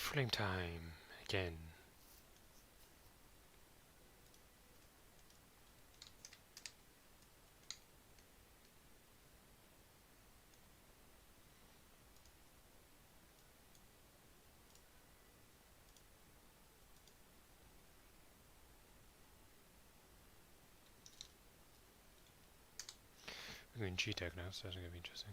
Flame time again. We're going G-Tech now, so that's going to be interesting.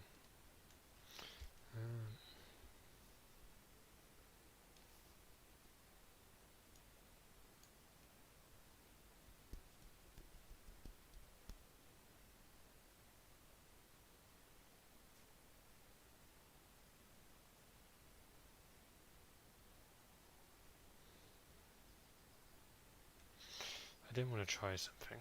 I didn't want to try something.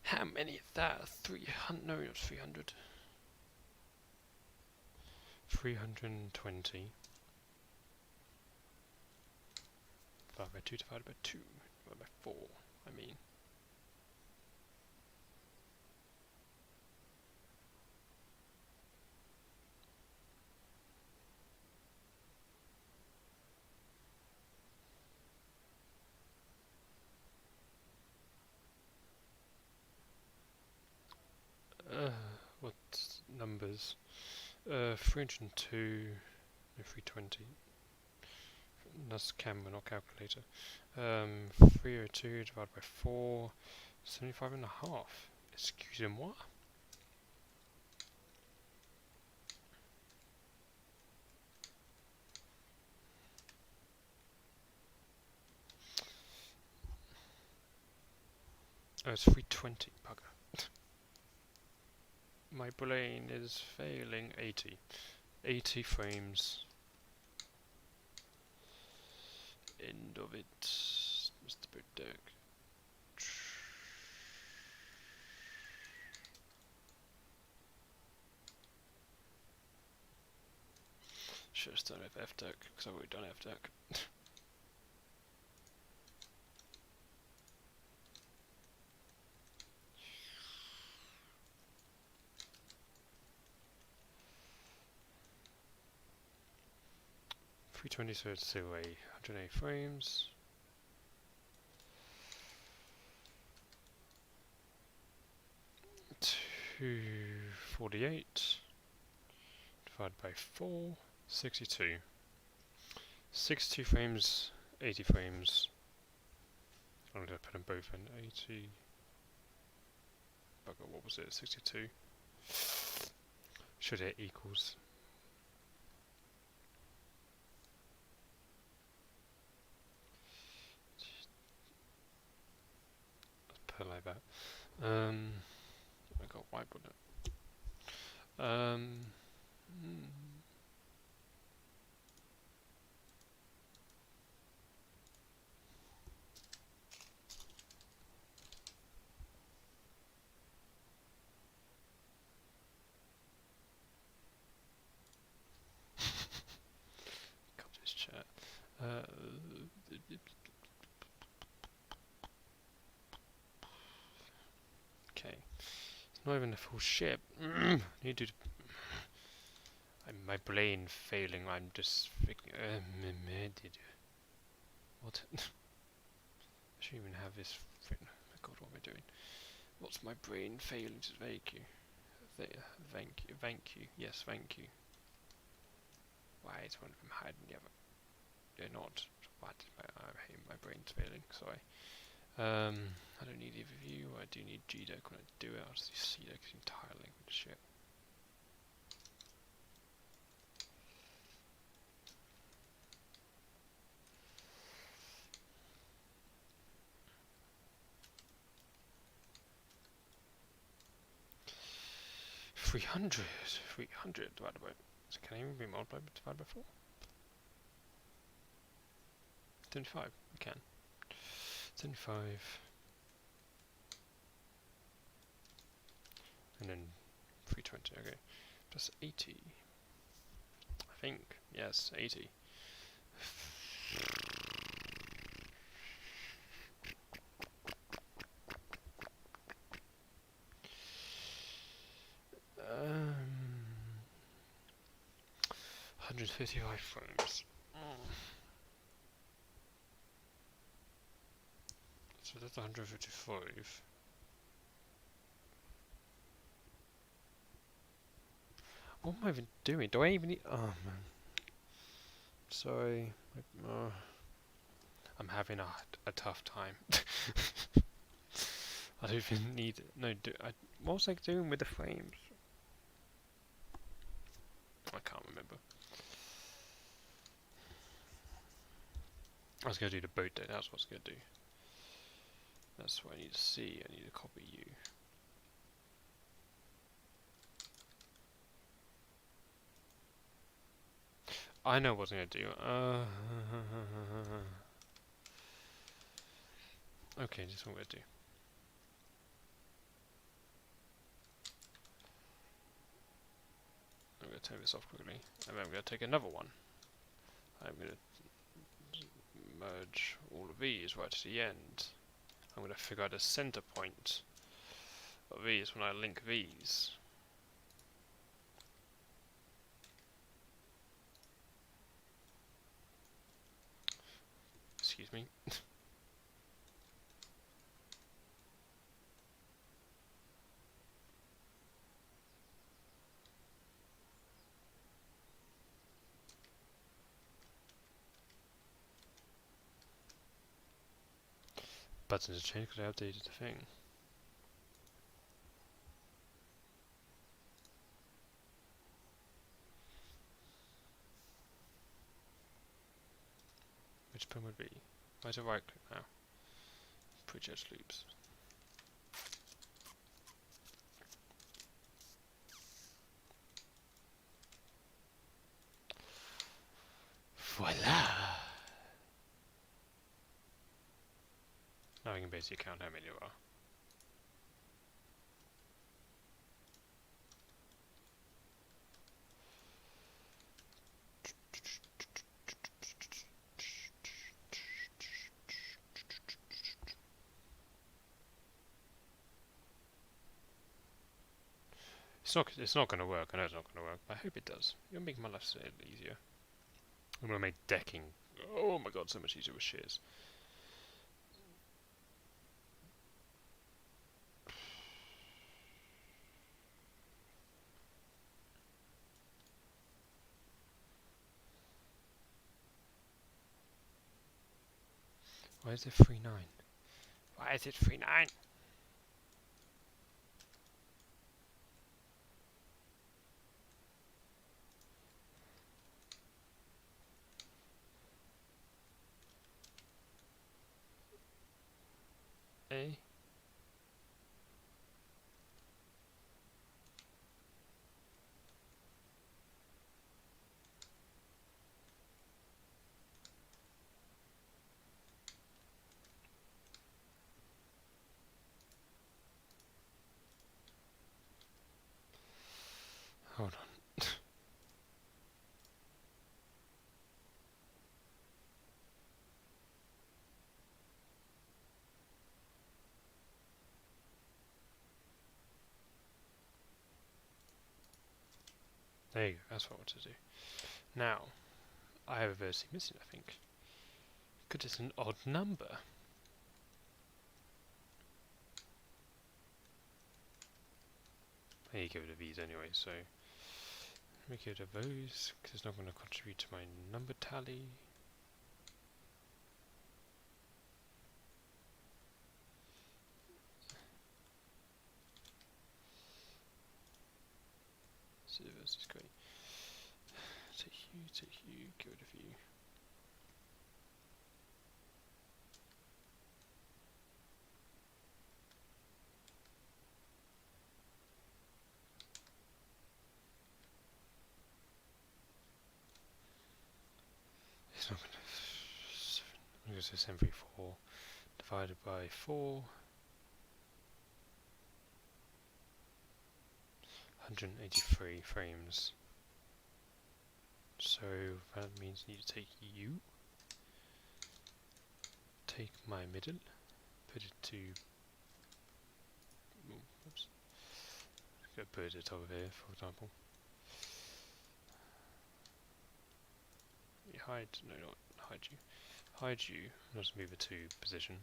How many is that? 300? No, not 300. 320. Divided by 2 divided by 2 divided by 4, I mean. What numbers? 302, no, 320. That's camera, not calculator. 302 divided by 4, 75 and a half. Excusez-moi. Oh, it's 320, bugger. My brain is failing. 80. 80 frames. End of it, Mr. Burdick. Should have started with FDEC, because I've already done FDEC. 320, so it's still a 108 frames. Two 48 divided by 4, 62. 62 frames, 80 frames. I'm going to put them both in 80. Bugger, what was it? 62. Should hit equals. Let's put it like that. I got whiteboard it. Copy this chat. Okay, it's not even a full ship. Need to. My brain failing. I'm just freaking. What? I shouldn't even have this. Oh my god, what am I doing? What's my brain failing to thank you? Thank you. Yes, thank you. Why is one of them hiding the other? They're not. What? My brain's failing. Sorry. I don't need either of you. I do need GDEC when I do it. I'll just use CDEC's entire language shit. $300 divided by. So can I even be multiplied by divided by 4? 75, we can. 75. And then 320, okay. Plus 80. I think, yes, 80. Um, 155 frames. So that's 155. What am I even doing? Do I even need... Oh man. Sorry. I'm having a tough time. I don't even need... No, what was I doing with the frames? I can't remember. I was going to do the boat day, that's what I was going to do. That's what I need to see, I need to copy you. I know what I'm going to do. Okay, this is what I'm going to do. I'm going to turn this off quickly, and then I'm going to take another one. I'm going to merge all of these right to the end. I'm going to figure out the center point of these when I link these. Excuse me. Buttons have changed because I updated the thing. Which pen would be? Where's the right click now? Project loops. Voila! Now I can basically count how many there are. It's not going to work. I know it's not going to work, but I hope it does. It'll make my life a little easier. I'm going to make decking, oh my god, so much easier with shears. Why is it 3.9? Why is it 3.9? Eh? Hold on. There you go, that's what I want to do. Now, I have a verse missing, I think. Because it's an odd number. I need to get rid of these anyway, so let me get rid of those, because it's not going to contribute to my number tally. So this is great. Take you, get rid of you. It's not going to... because it's M34 divided by 4, 183 frames. So that means you need to take U, take my middle, put it to, oops, put it at the top of here, for example. You hide, no, not hide you. Hide you, and just move it to position.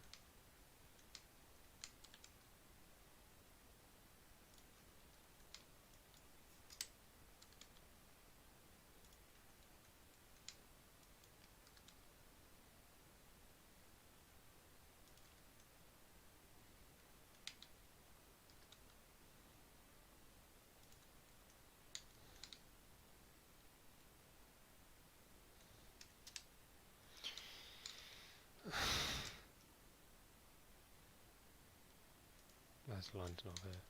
That's London over here.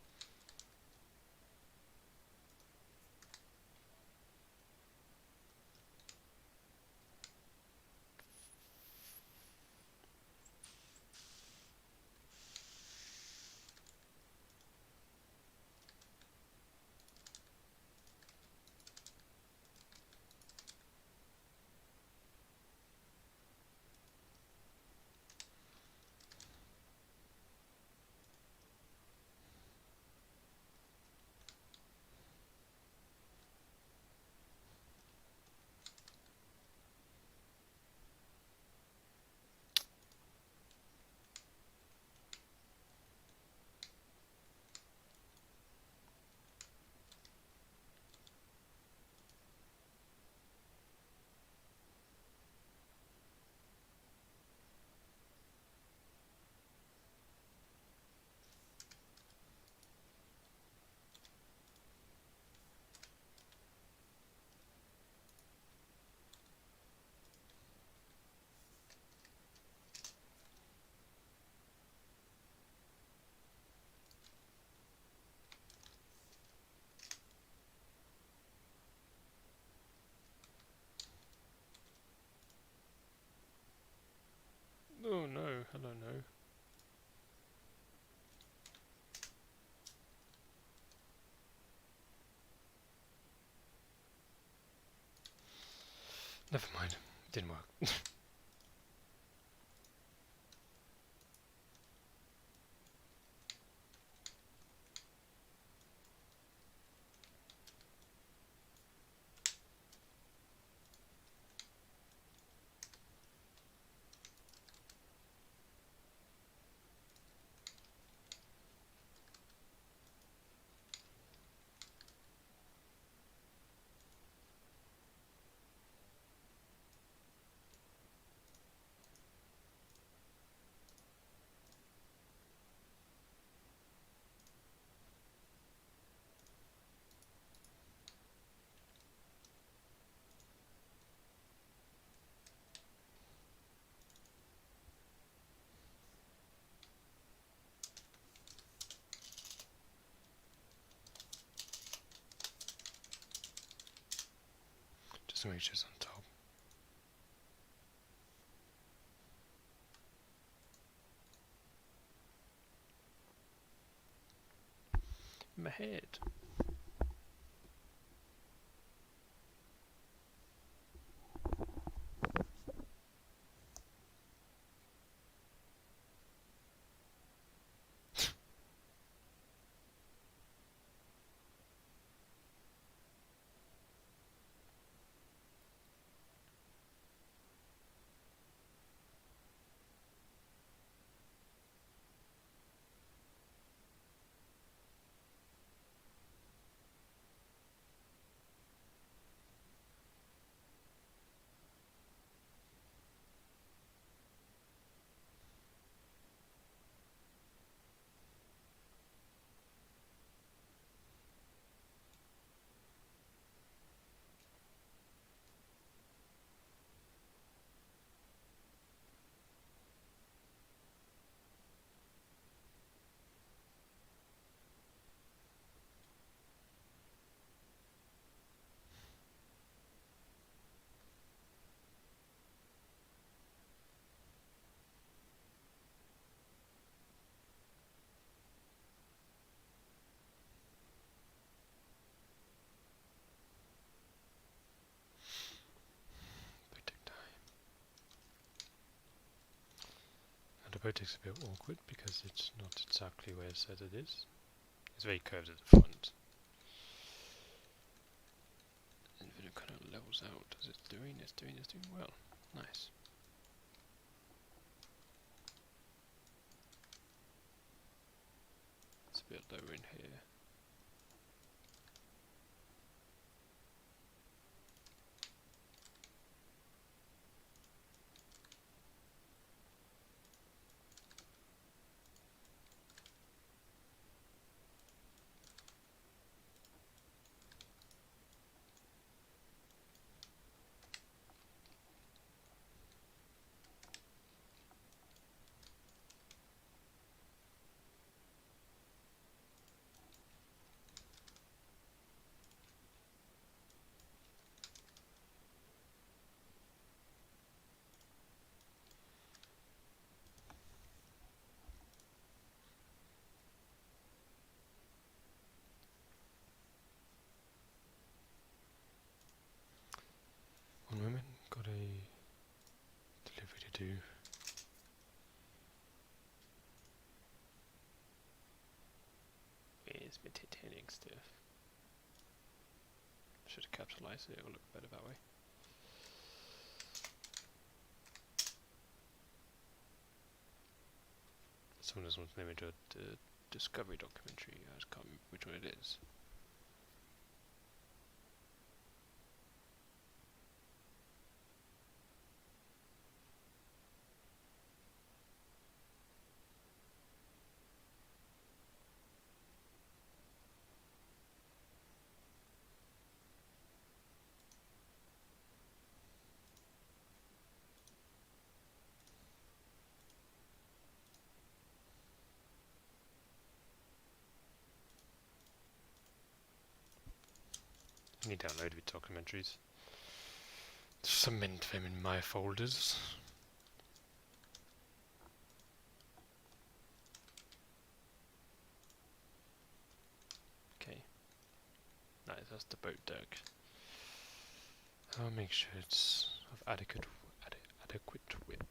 Oh no, hello no. Never mind, didn't work. Just to make sure it's on top. My head. boat deck's a bit awkward because it's not exactly where it said it is. It's very curved at the front. And then it kind of levels out as it's doing well. Nice. It's a bit lower in here. One moment, got a delivery to do. Where's my Titanic stuff? Should have capitalized it, it will look better that way. Someone just wants an image of the Discovery documentary, I just can't remember which one it is. I need to download the documentaries. Cement them in my folders. Okay. Nice, that's the boat deck. I'll make sure it's of adequate width.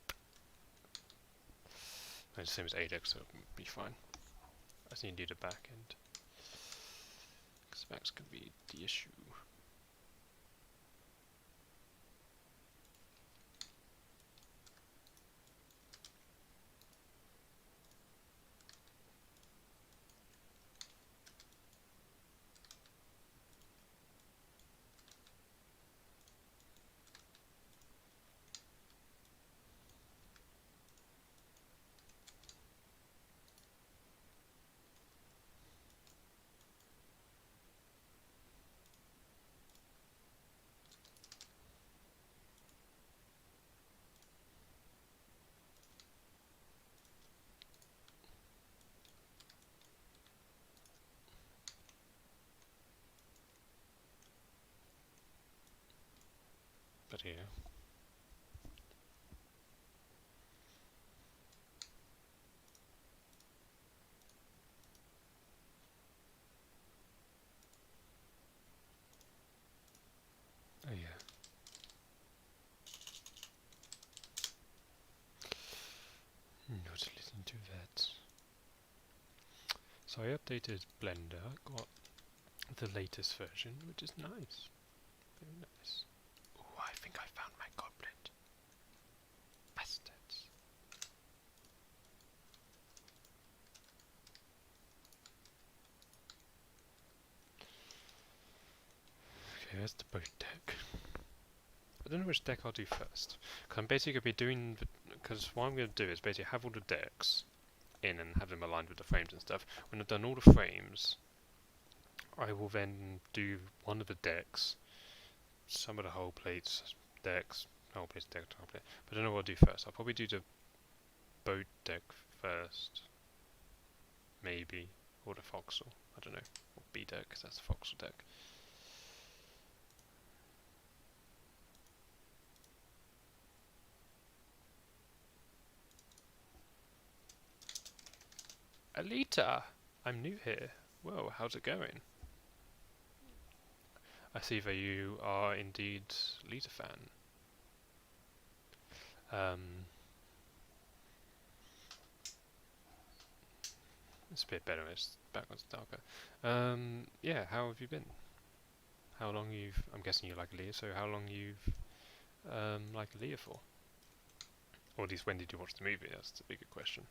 It's the same as ADEX, so it'll be fine. I just need to do the back end. Because that's going to be the issue. But yeah. Oh yeah. Not listening to that. So I updated Blender, got the latest version, which is nice. Very nice. Oh, I think I found my goblet. Bastards. Okay, that's the boat deck. I don't know which deck I'll do first. Because I'm basically going to be doing... Because what I'm going to do is basically have all the decks in and have them aligned with the frames and stuff. When I've done all the frames, I will then do one of the decks, some of the whole plates, decks, whole plates, deck, whole plate. But I don't know what I'll do first. I'll probably do the boat deck first. Maybe. Or the forecastle. I don't know. Or B deck, because that's the forecastle deck. Alita! I'm new here. Whoa, how's it going? I see that you are indeed Alita fan. It's a bit better when it's backwards darker. Yeah, how have you been? How long you've... I'm guessing you like Aaliyah, so how long you've liked Aaliyah for? Or at least when did you watch the movie? That's the bigger question.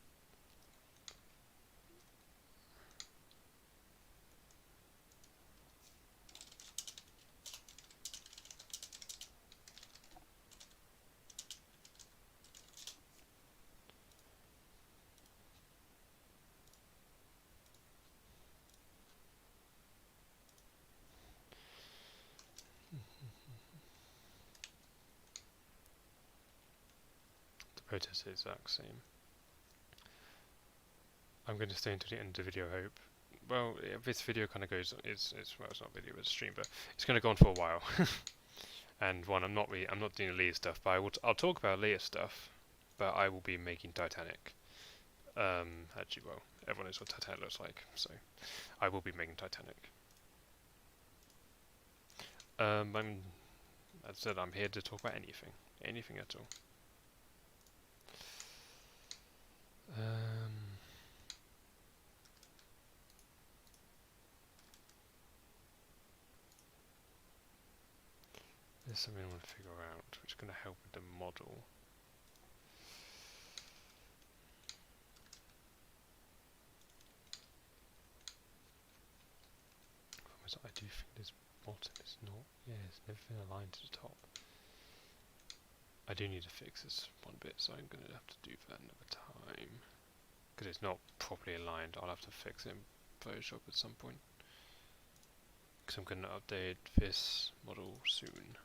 The protest is the exact same. I'm going to stay until the end of the video, I hope. Well, yeah, this video kind of goes... well, it's not a video, it's a stream, but it's going to go on for a while. And one, I'm not doing Aaliyah stuff, but I'll talk about Aaliyah stuff, but I will be making Titanic. Actually, well, everyone knows what Titanic looks like, so I will be making Titanic. As I said, I'm here to talk about anything at all. There's something I want to figure out, which is going to help with the model. I do think this bottom is not... Yeah, it's never been aligned to the top. I do need to fix this one bit, so I'm going to have to do that another time. Because it's not properly aligned, I'll have to fix it in Photoshop at some point. Because I'm going to update this model soon.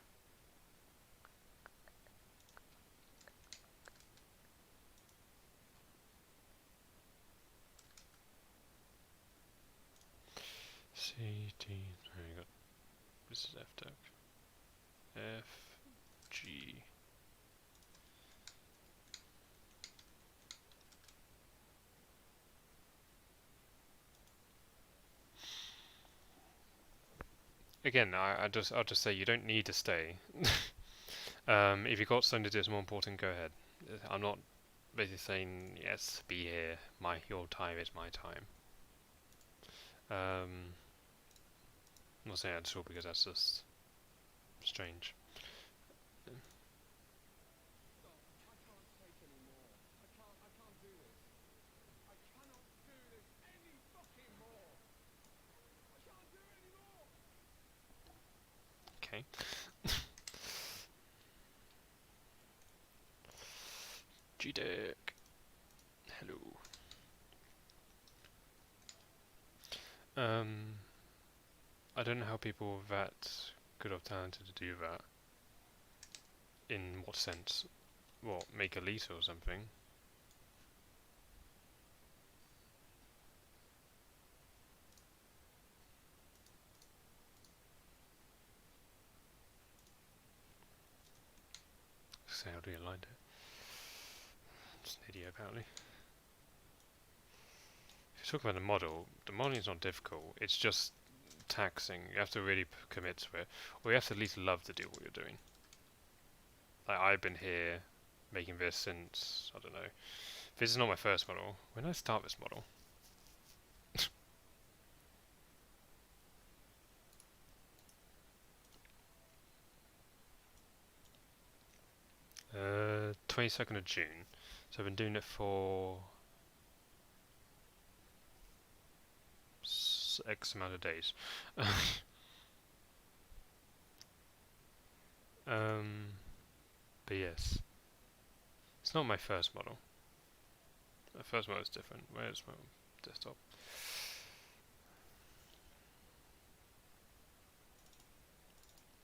This is F duck. F, G. Again, I'll just say you don't need to stay. If you've got something to do that's more important, go ahead. I'm not basically saying yes, be here. Your time is my time. I'm not saying that at all because that's just strange. Okay. G-Deck. Hello. I don't know how people that good or talented to do that. In what sense? What, make a Lisa or something? So how do you align it? Just an idiot apparently. If you talk about the modeling is not difficult, it's just taxing. You have to really commit to it, or you have to at least love to do what you're doing. Like, I've been here making this since, I don't know, this is not my first model. When did I start this model? 22nd of June. So I've been doing it for X amount of days. But yes, it's not my first model. My first model is different. Where's my desktop?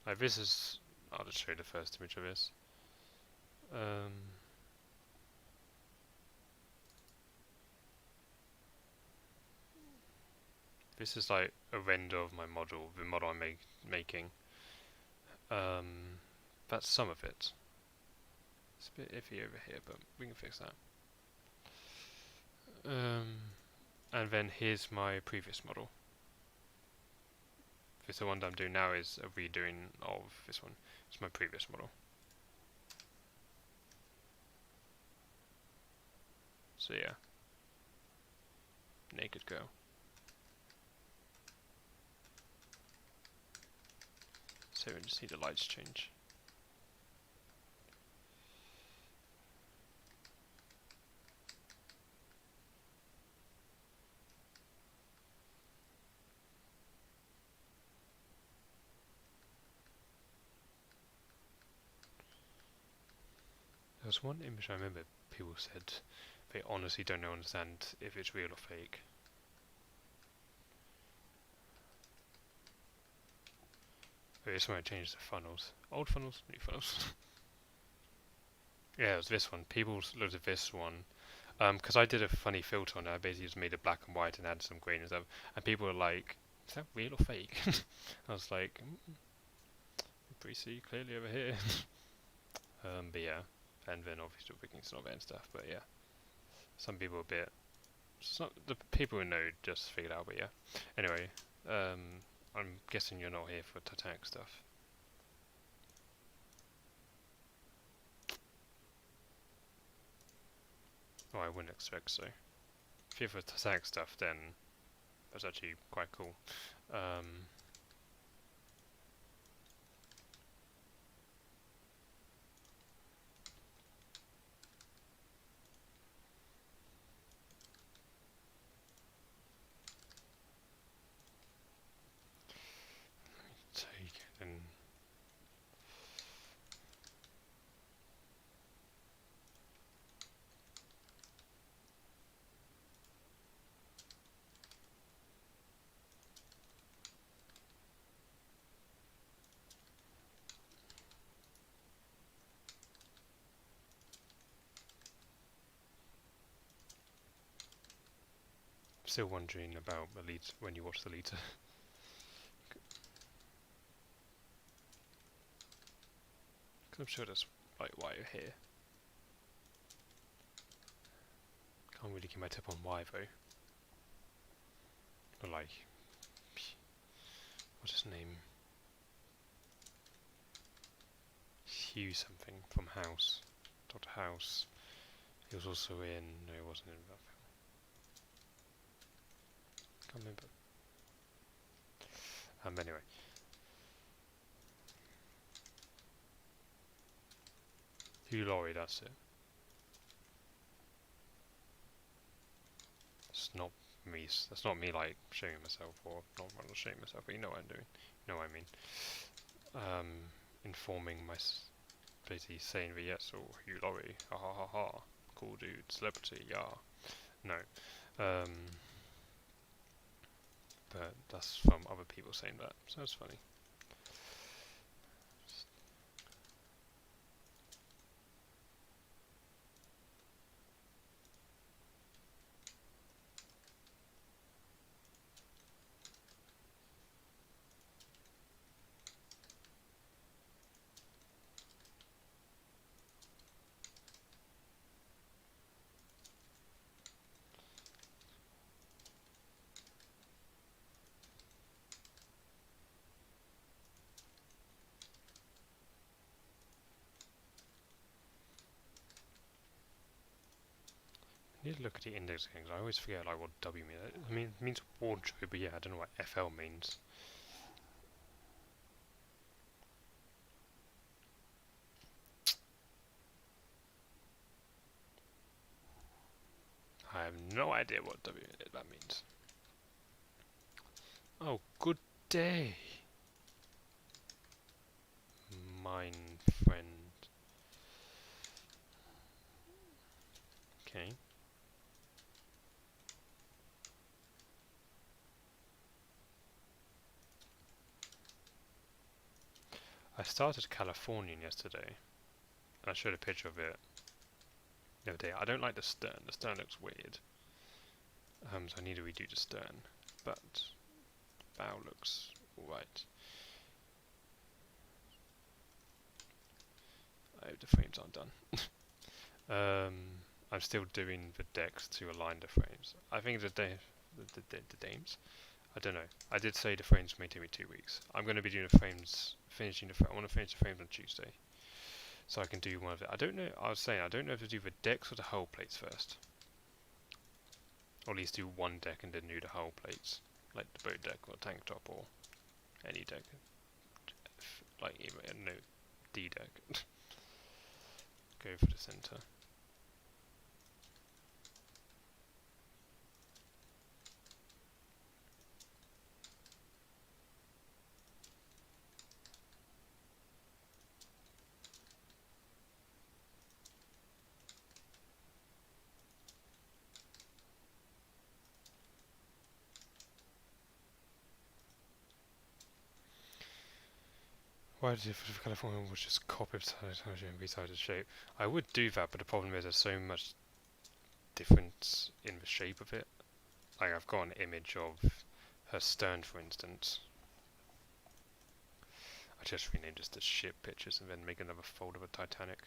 Like, this is... I'll just show you the first image of this. This is like a render of my model, the model I'm making. That's some of it. It's a bit iffy over here, but we can fix that. And then here's my previous model. This the one that I'm doing now is a redoing of this one. It's my previous model. So yeah. Naked girl. So we just need the lights change. There was one image I remember people said they honestly don't understand if it's real or fake. Oh, it's when I changed the funnels. Old funnels, new funnels. Yeah, it was this one. People looked at this one. Because I did a funny filter on it. I basically just made it black and white and added some green and stuff. And people were like, is that real or fake? I was like, pretty see clearly over here. But yeah. And then obviously picking Snobby and stuff. But yeah. Some people a bit... the people who know just figured out, but yeah. Anyway, I'm guessing you're not here for Titanic stuff. Oh, I wouldn't expect so. If you're for Titanic stuff, then that's actually quite cool. Take it and still wondering about the lead when you watch the leader. Cause I'm sure that's like why you're here. Can't really give my tip on why though. But like, what's his name? Hugh something from House. Dr. House. He was also in... No, he wasn't in that film. Can't remember. Anyway. Hugh Laurie, that's it. It's not me. That's not me like showing myself, or not showing myself, but you know what I'm doing. You know what I mean. Informing my... basically saying the yes, or Hugh Laurie, ha ha ha ha. Cool dude, celebrity, yeah. No. But that's from other people saying that, so it's funny. I need to look at the index again, 'cause I always forget like what W means. I mean, it means wardrobe, but yeah, I don't know what FL means. I have no idea what W that means. Oh, good day, mine friend. Okay. I started Californian yesterday, and I showed a picture of it the other day. I don't like the stern. The stern looks weird. So I need to redo the stern, but the bow looks alright. I hope the frames aren't done. I'm still doing the decks to align the frames. I think the dames. I don't know. I did say the frames may take me 2 weeks. I'm going to be doing the frames, I want to finish the frames on Tuesday, so I can do one of it. I don't know. I was saying I don't know if to do the decks or the hull plates first. Or at least do one deck and then do the hull plates, like the boat deck or tank top or any deck, like even no D deck. Go for the center. Why did it for California was just copy and resize the shape? I would do that, but the problem is there's so much difference in the shape of it. Like I've got an image of her stern, for instance. I just renamed just the ship pictures and then make another folder of Titanic.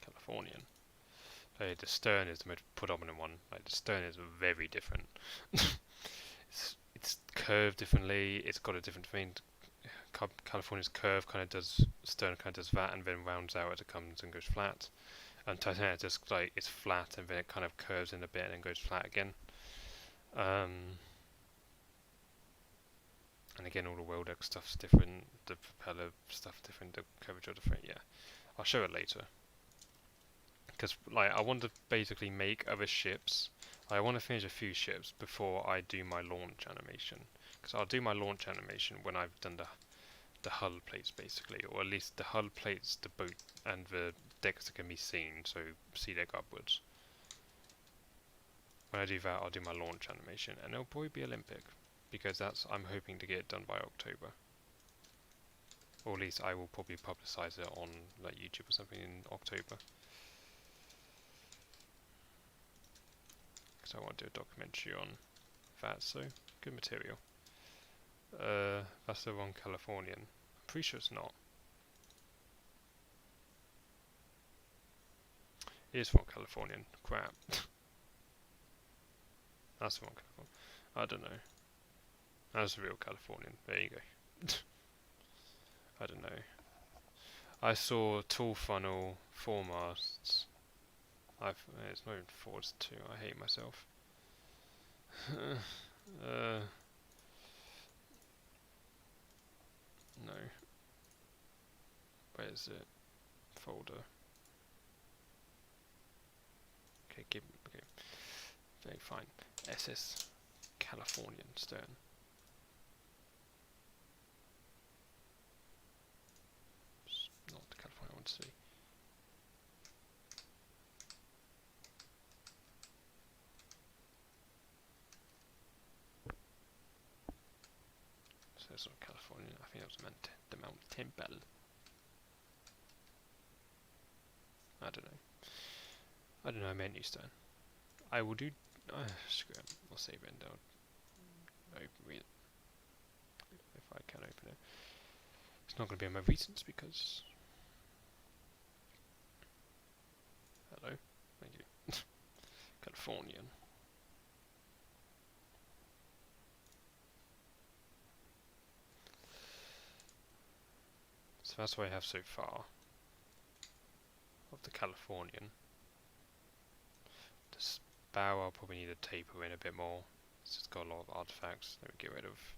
Californian. The stern is the most predominant one. Like the stern is very different. it's curved differently. It's got a different thing. California's curve kind of does stern kind of does that and then rounds out as it comes and goes flat. And Titanic just like it's flat and then it kind of curves in a bit and then goes flat again. And again, all the world deck stuff's different. The propeller stuff different. The curvature different. Yeah, I'll show it later. Because like I want to basically make other ships. I want to finish a few ships before I do my launch animation. Because I'll do my launch animation when I've done the hull plates basically, or at least the hull plates, the boat, and the decks that can be seen. So sea deck upwards. When I do that, I'll do my launch animation, and it'll probably be Olympic, because that's I'm hoping to get it done by October. Or at least I will probably publicize it on like YouTube or something in October. Because I want to do a documentary on that, so good material. That's the wrong Californian. I'm pretty sure it's not. It is from Californian. Crap. That's the wrong Californian. I don't know. That's the real Californian. There you go. I don't know. I saw tall funnel, 4 masts. It's not even 4, it's 2. I hate myself. No. Where is it? Folder. Okay, okay. Very fine. SS Californian stern. It's not the California I want to see. So it's not California. I think that was the Mount Temple. I don't know. I don't know. I meant New stern. I will do. Screw it. I'll save it and I'll open it if I can open it. It's not going to be on my recents because. Hello. Thank you. Californian. So that's what I have so far of the Californian. The bow I'll probably need to taper in a bit more. It's got a lot of artifacts. Let me get rid of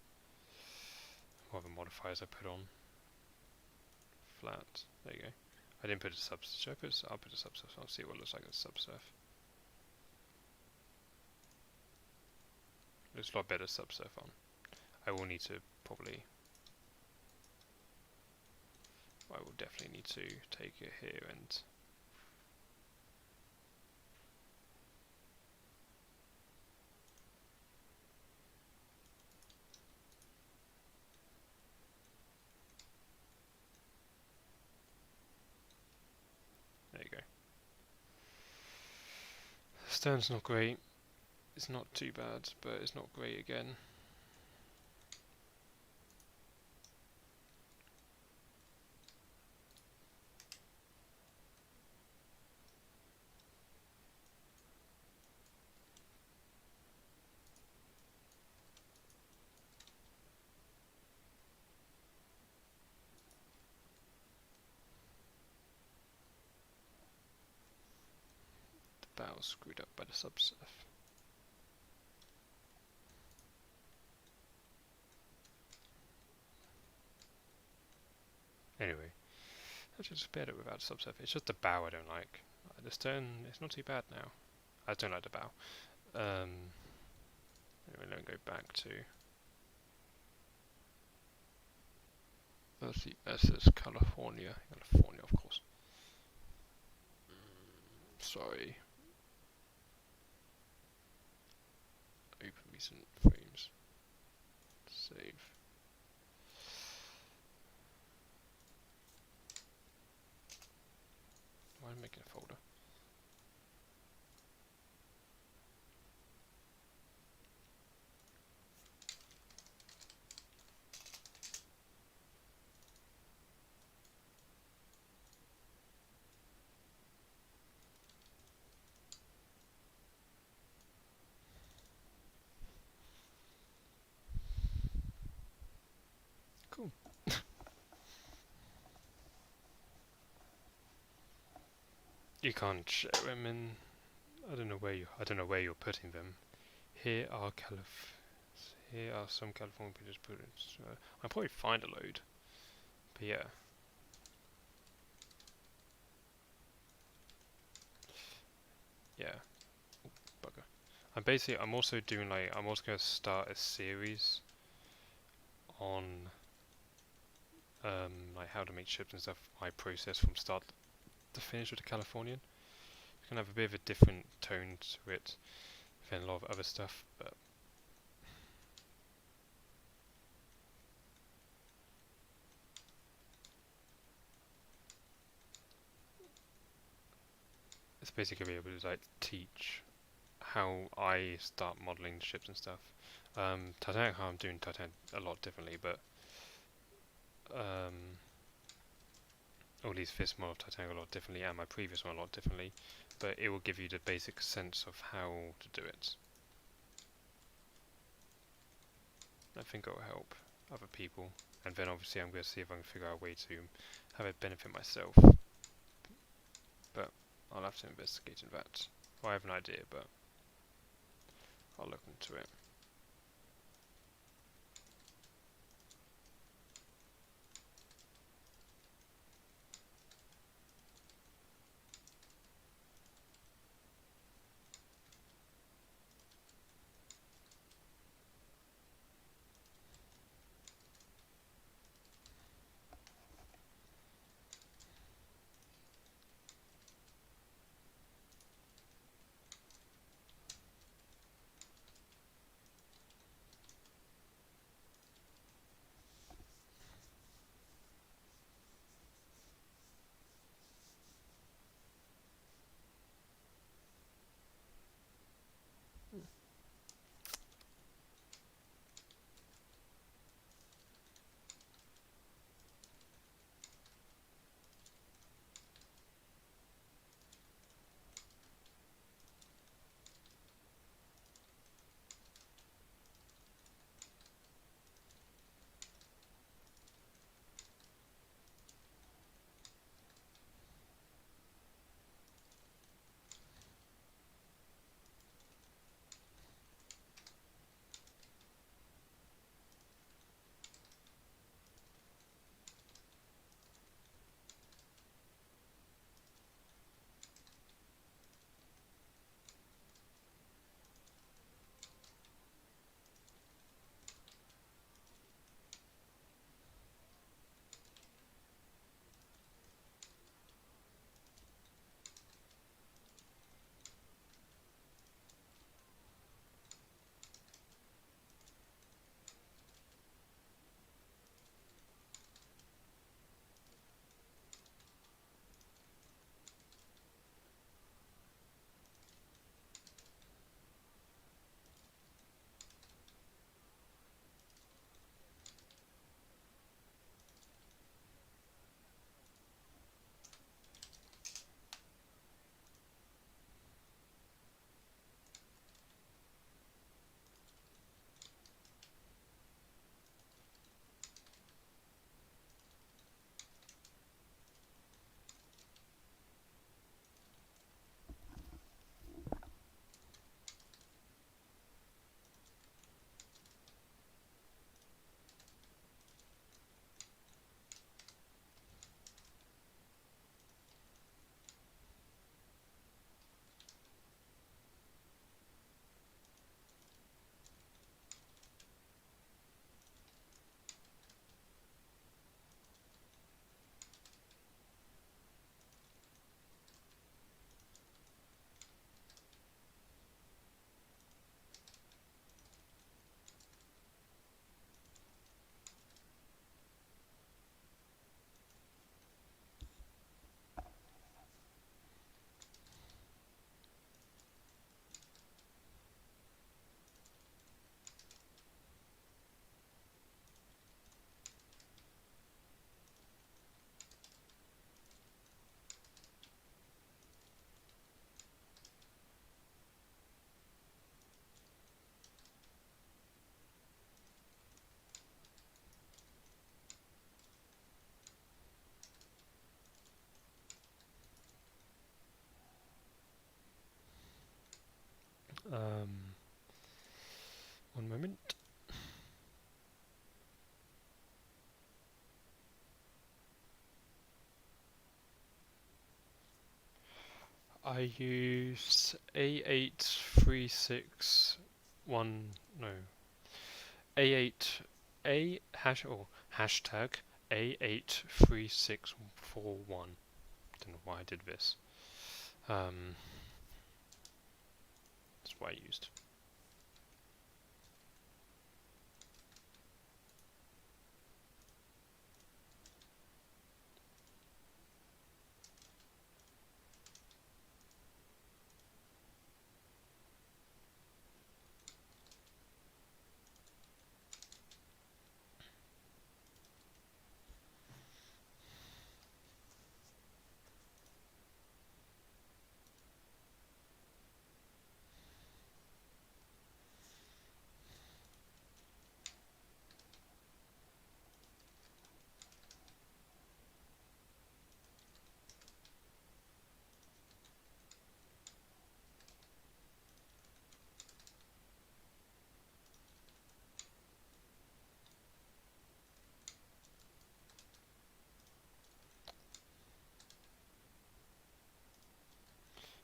more of the modifiers I put on. Flat. There you go. I didn't put a subsurf. I'll put a subsurf. I'll see what it looks like as subsurf. Looks a lot better subsurf on. I will need to probably. I will definitely need to take it here and. There you go. Stern's not great. It's not too bad, but it's not great again. bow screwed up by the subsurf. Anyway, I just spared it without subsurf. It's just the bow I don't like. The stern, it's not too bad now. I don't like the bow. Anyway, let me go back to VSS California. California, of course. Sorry. Open recent frames. Save. Why am I making a folder? Cool. You can't show them in. I don't know where you're putting them. Here are some California pictures put in. I'll probably find a load. But yeah. Yeah. Ooh, bugger. I'm also doing I'm also gonna start a series on like how to make chips and stuff. My process from start to finish with the Californian. It's gonna have a bit of a different tone to it than a lot of other stuff, but it's basically gonna be able to teach how I start modeling ships and stuff. Titanic, how I'm doing Titanic a lot differently, but or at least this model of Titanic a lot differently, and my previous one a lot differently. But it will give you the basic sense of how to do it. I think it will help other people, and then obviously I'm going to see if I can figure out a way to have it benefit myself. But I'll have to investigate in that. Well, I have an idea, but I'll look into it. One moment. I use A8361, no, A8, A hash or hashtag A83641. Don't know why I did this. That's what I used.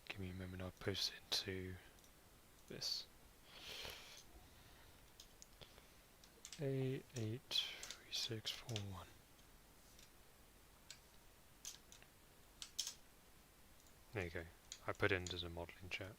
Give me a moment, I'll post it into this. A83641. There you go. I put it into the modeling chat.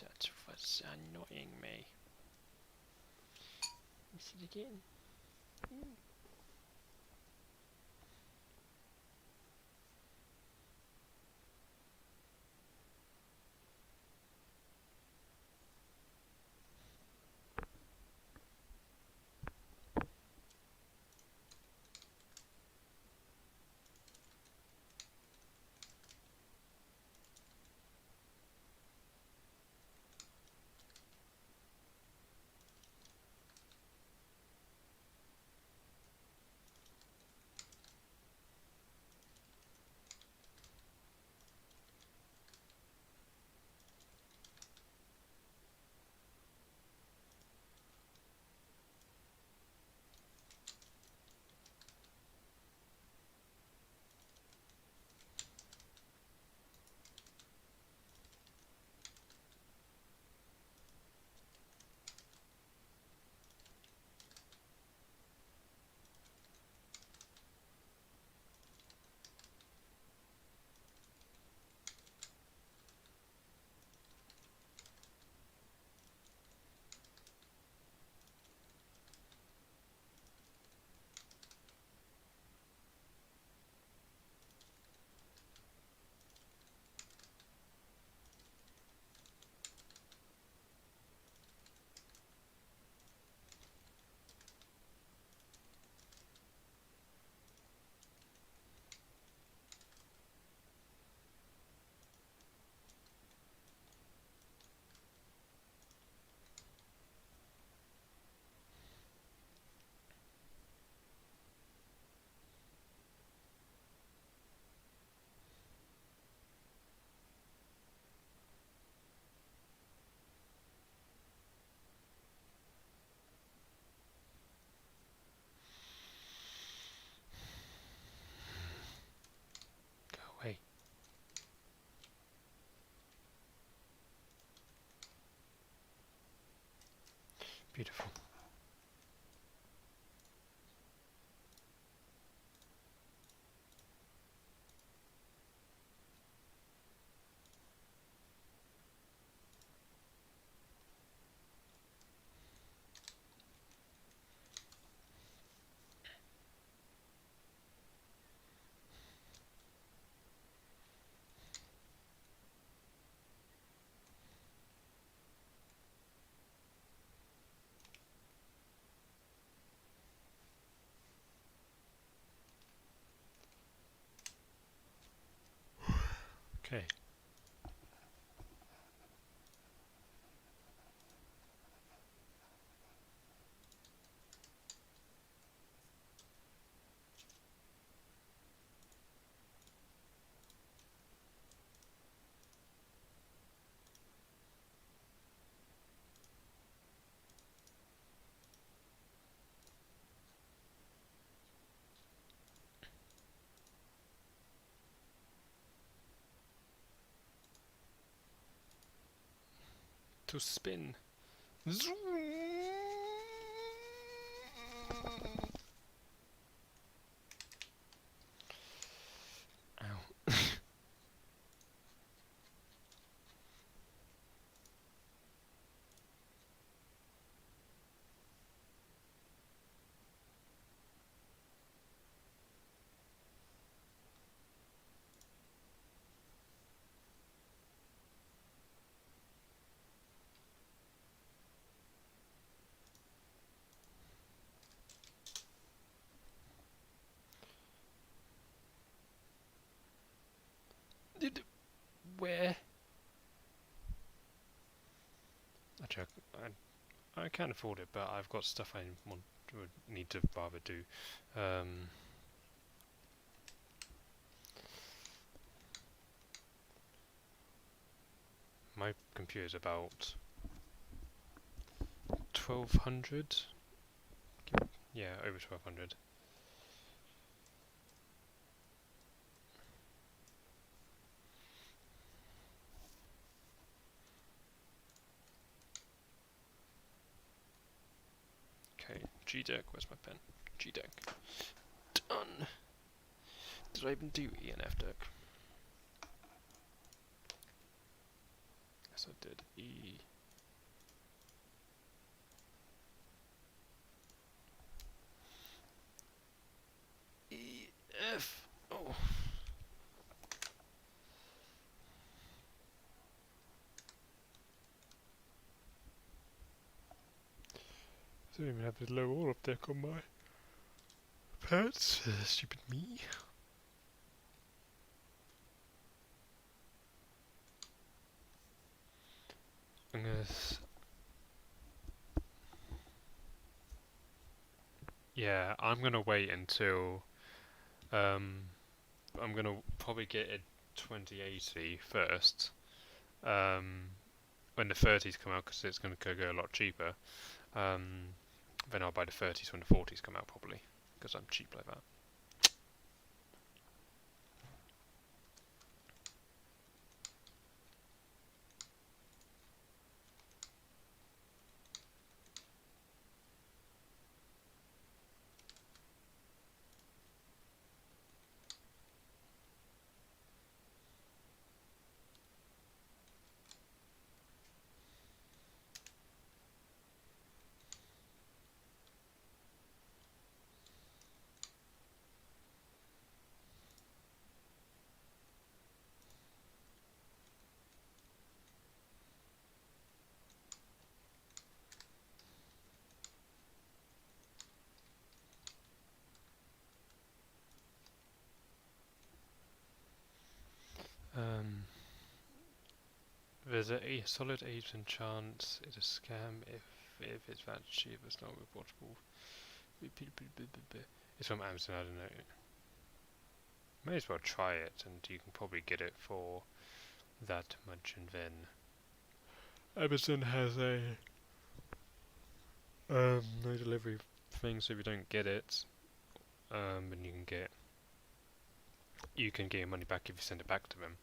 That was annoying me. Is it again? Go away. Beautiful. Okay. To spin. Zoom. Ow. Where? Actually, I can afford it, but I've got stuff I would need to rather do. My computer's about 1200. Yeah, over 1200. Okay, G deck. Where's my pen? G deck. Done. Did I even do E and F deck? Yes, I did. E. E. F. Oh. I don't even have the low all of deck on my pads. Stupid me. I'm gonna. Yeah, I'm gonna wait until. I'm gonna probably get a 2080 first. When the 30s come out, because it's gonna go a lot cheaper. Then I'll buy the 30s when the 40s come out, probably, because I'm cheap like that. There's a solid 8% chance it's a scam if it's that cheap. It's not reportable. It's from Amazon. I don't know. May as well try it, and you can probably get it for that much. And then Amazon has a no delivery thing, so if you don't get it, then you can get your money back if you send it back to them,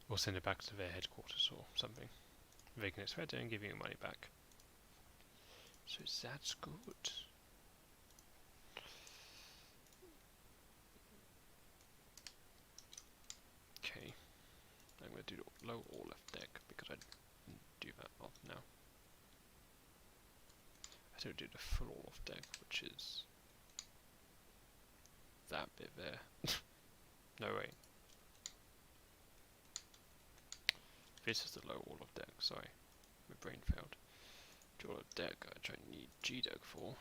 or send it back to their headquarters or something. They can expect it and give you your money back. So that's good. Okay, I'm going to do the low or left deck because I didn't do that off now. I don't do the full all off deck, which is that bit there. No, wait. This is the low all of deck, sorry. My brain failed. Draw a deck, I try and need G deck for.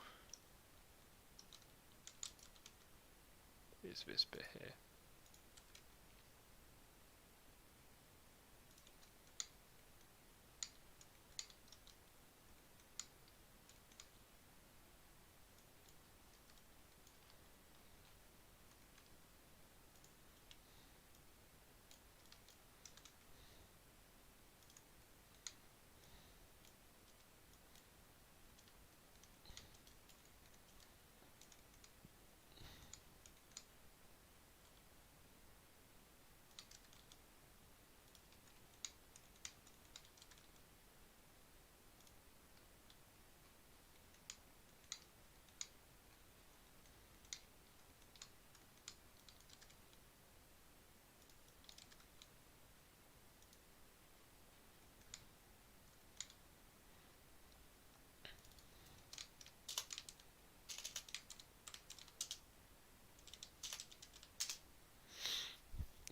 Is this bit here.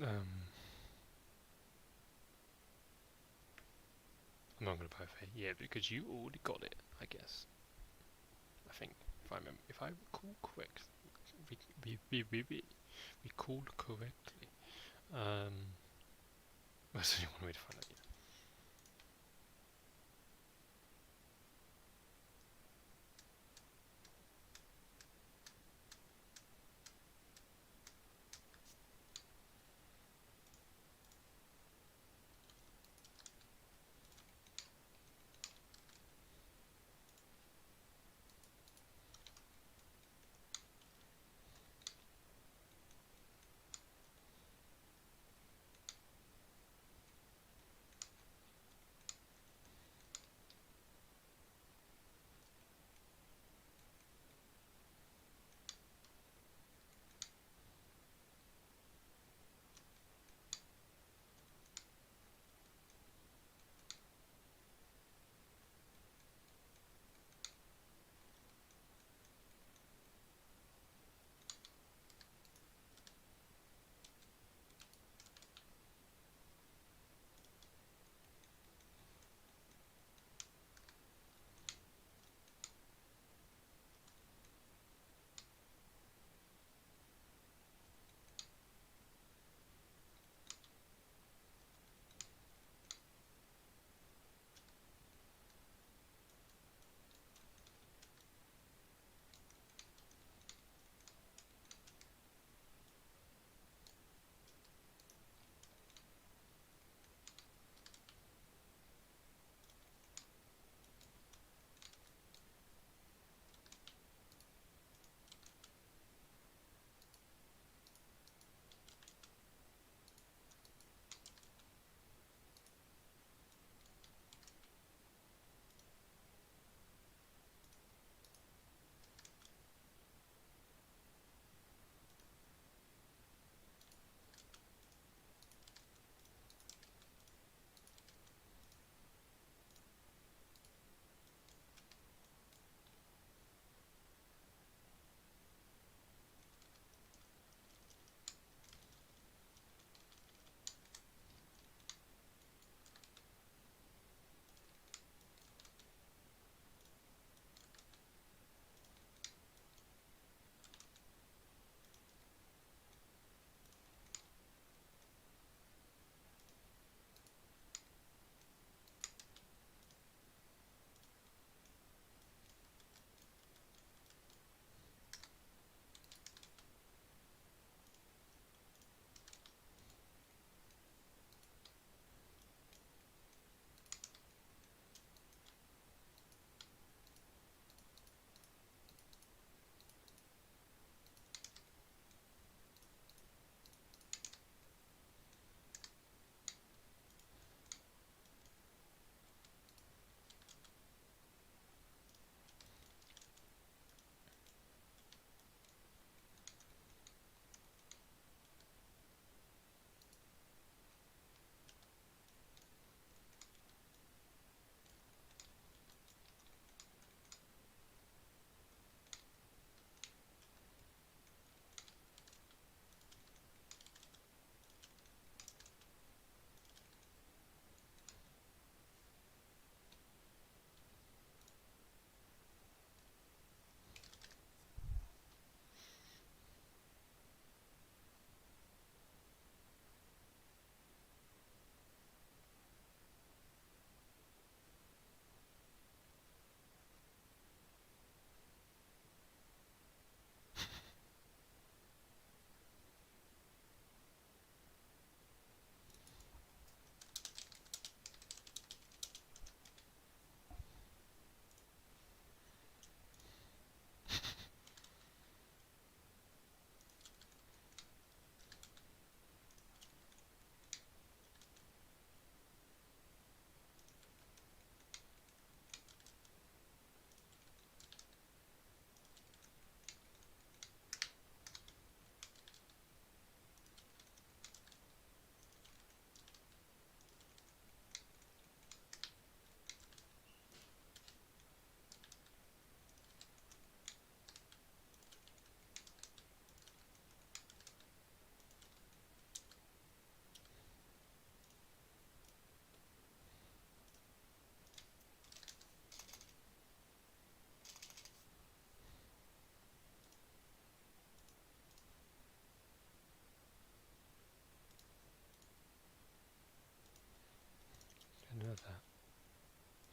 Um, I'm not going to buy yeah, because you already got it, I guess. I think, if I remember, if I recall correctly, recall correctly. That's only one way to find out.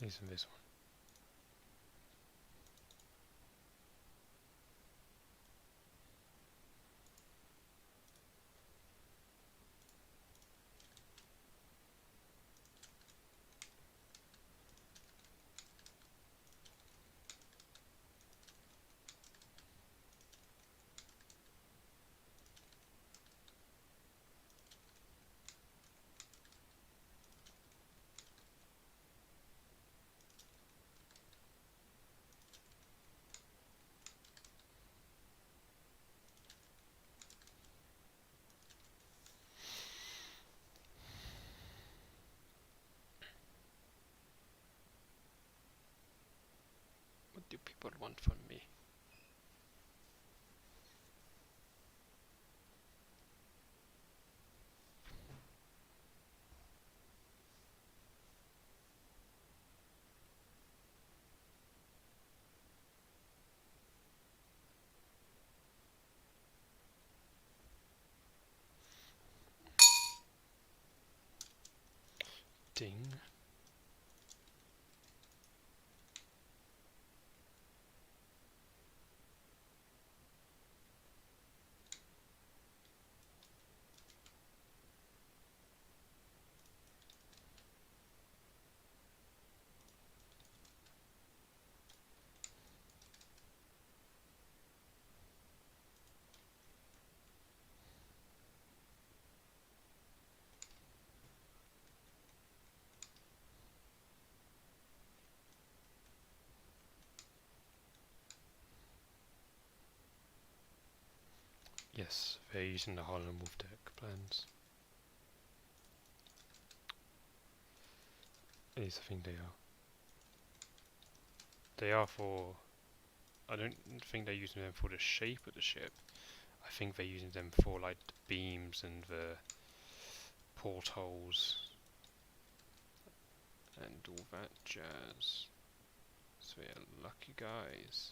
Isn't this one? What do people want from me? Ding. Yes, they're using the Harlem Wolf deck plans. At least I think they are. They are for... I don't think they're using them for the shape of the ship. I think they're using them for like the beams and the portholes and all that jazz. So yeah, lucky guys.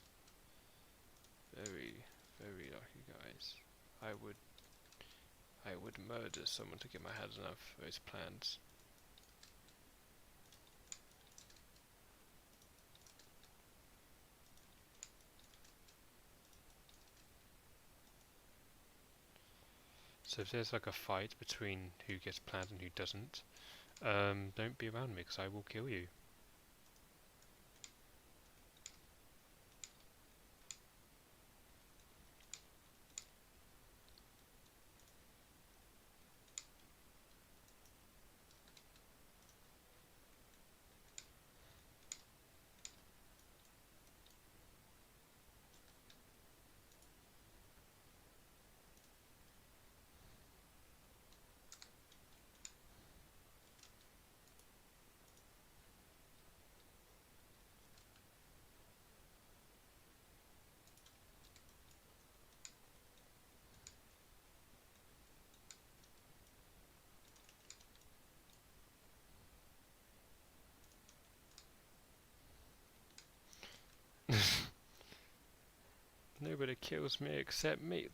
Very, very lucky guys. I would murder someone to get my hands on those plans. So if there's like a fight between who gets plans and who doesn't, don't be around me because I will kill you. Nobody kills me except me.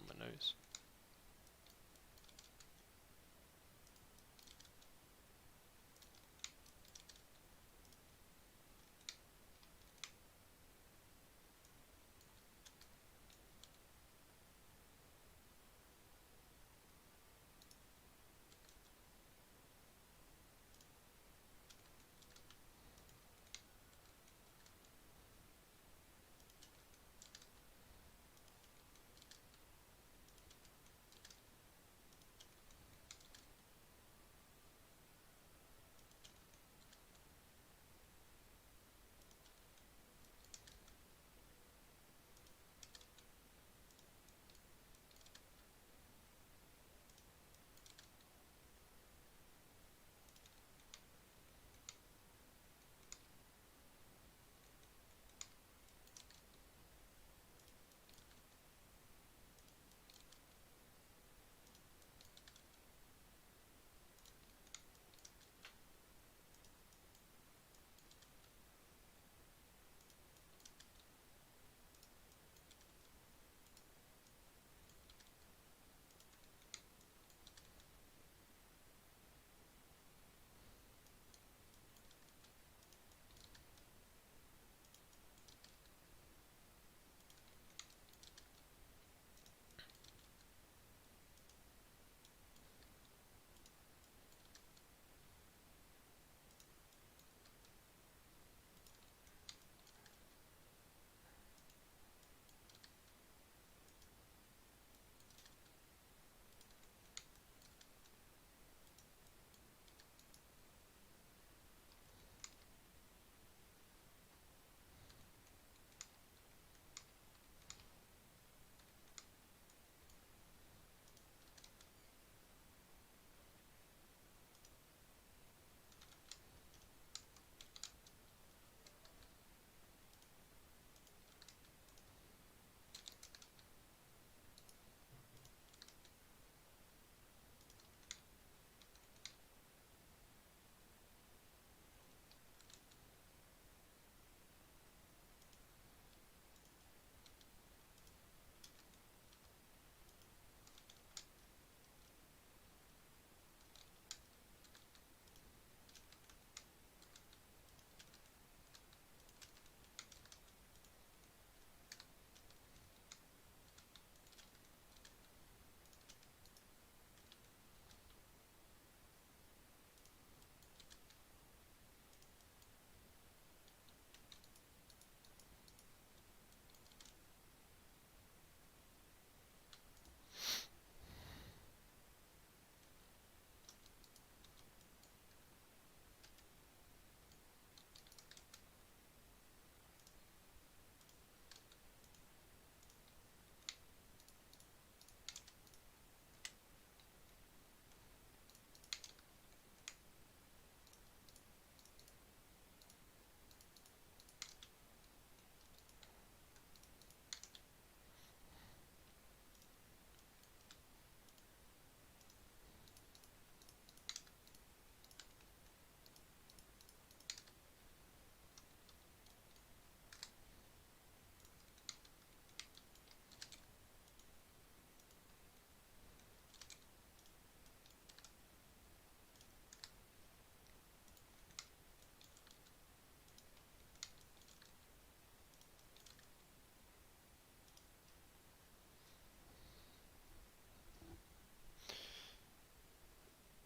My nose.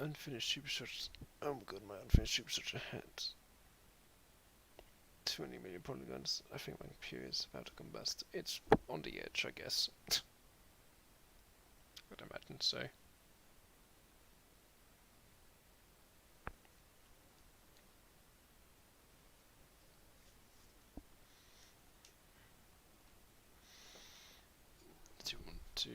Unfinished superstructures. Oh my god, my unfinished superstructure had 20 million polygons. I think my computer is about to combust. It's on the edge, I guess. I'd imagine so. Do you want to...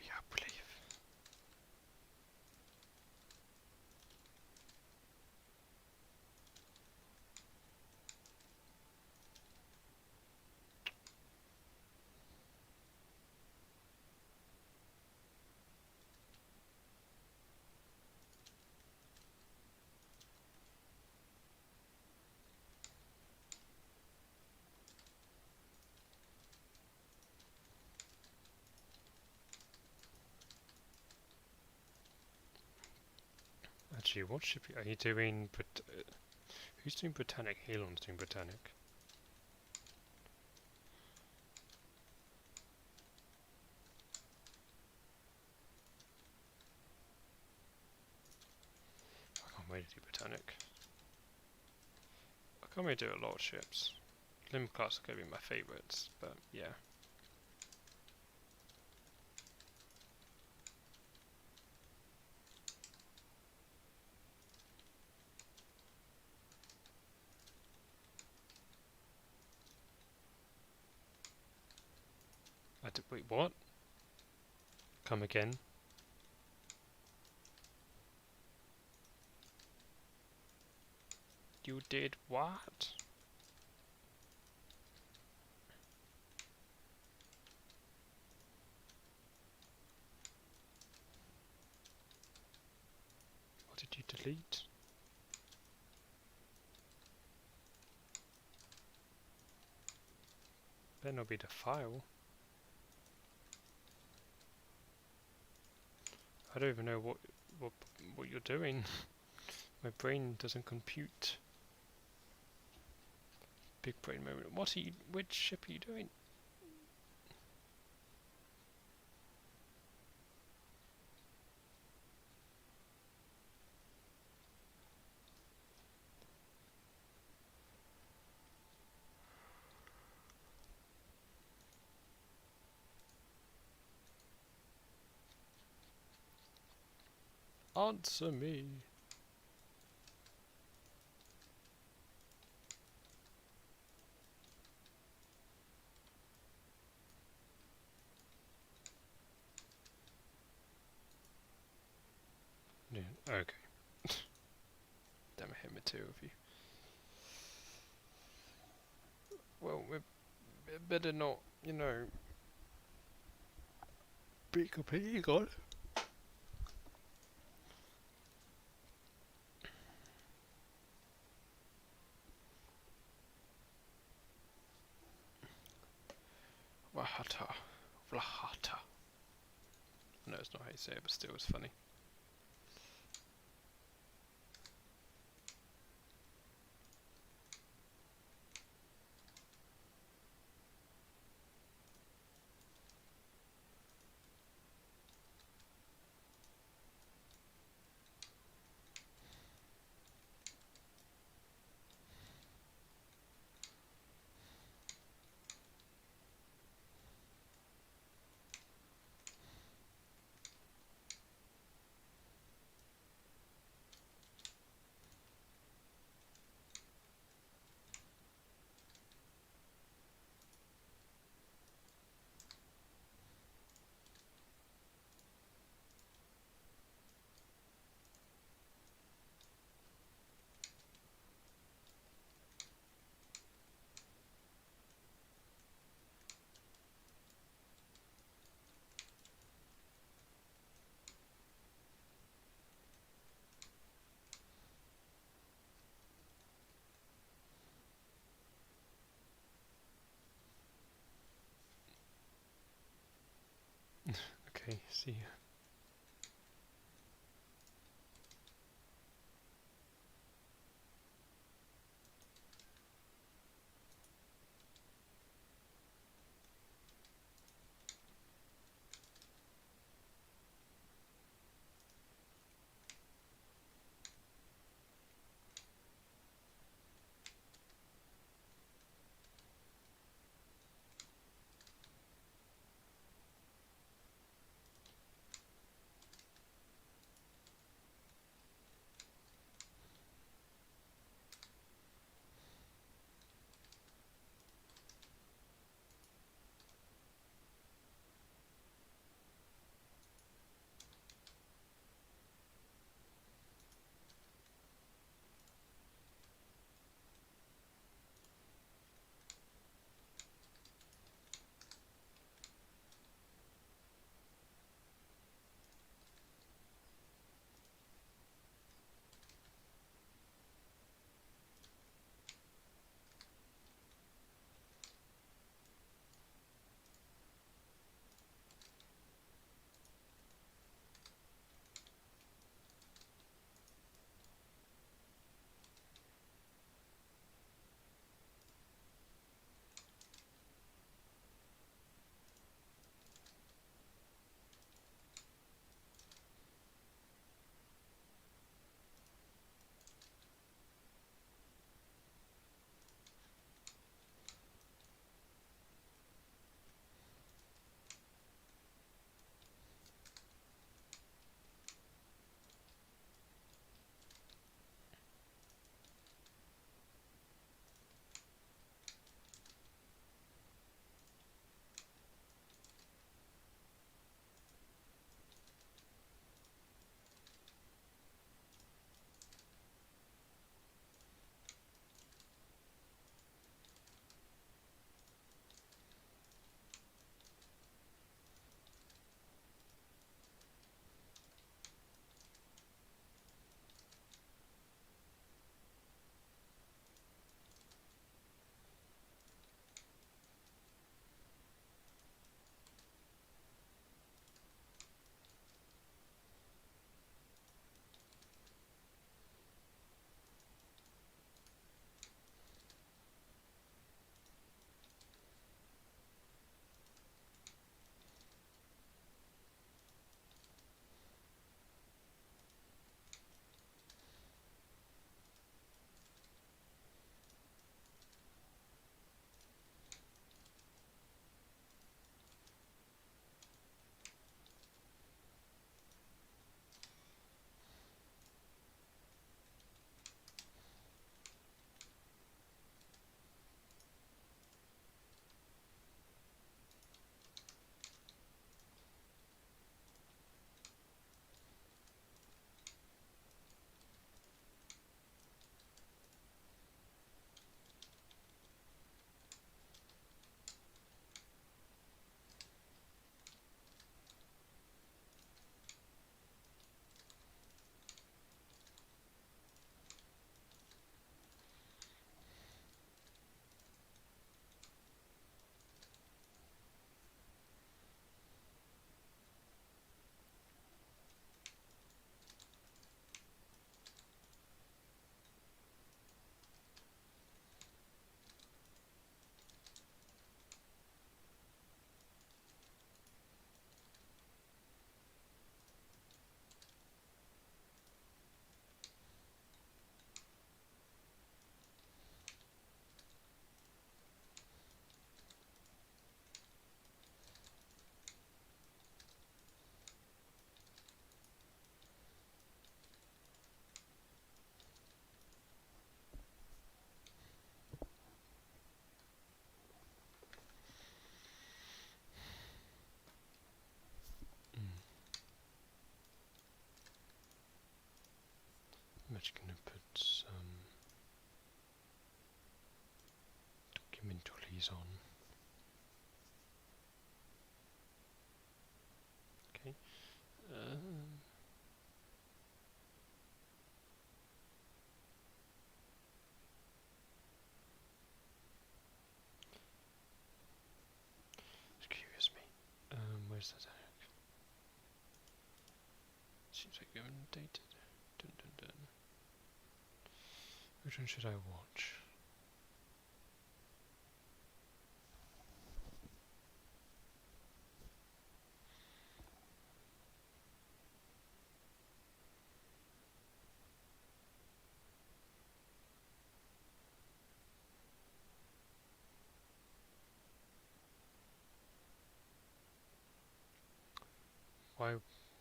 Yeah, believe. Actually, what ship are you doing? But who's doing Botanic? Helon's doing Botanic. I can't wait to do Botanic. I can't wait to do a lot of ships. Limb class are going to be my favourites, but yeah. Wait, what? Come again? You did what? What did you delete? Better not be the file. I don't even know what you're doing. My brain doesn't compute. Big brain moment. What are you? Which ship are you doing? Answer me. Yeah, okay. Damn, I hit me two of you. Well, we better not, you know, be completely gone. Wahata. Vlahata. No, it's not how you say it, but still it's funny. Okay, see ya. I'm actually going to put some documentalies on. Okay. Excuse me. Where's that? Seems like you're inundated. Dun dun dun. Which one should I watch?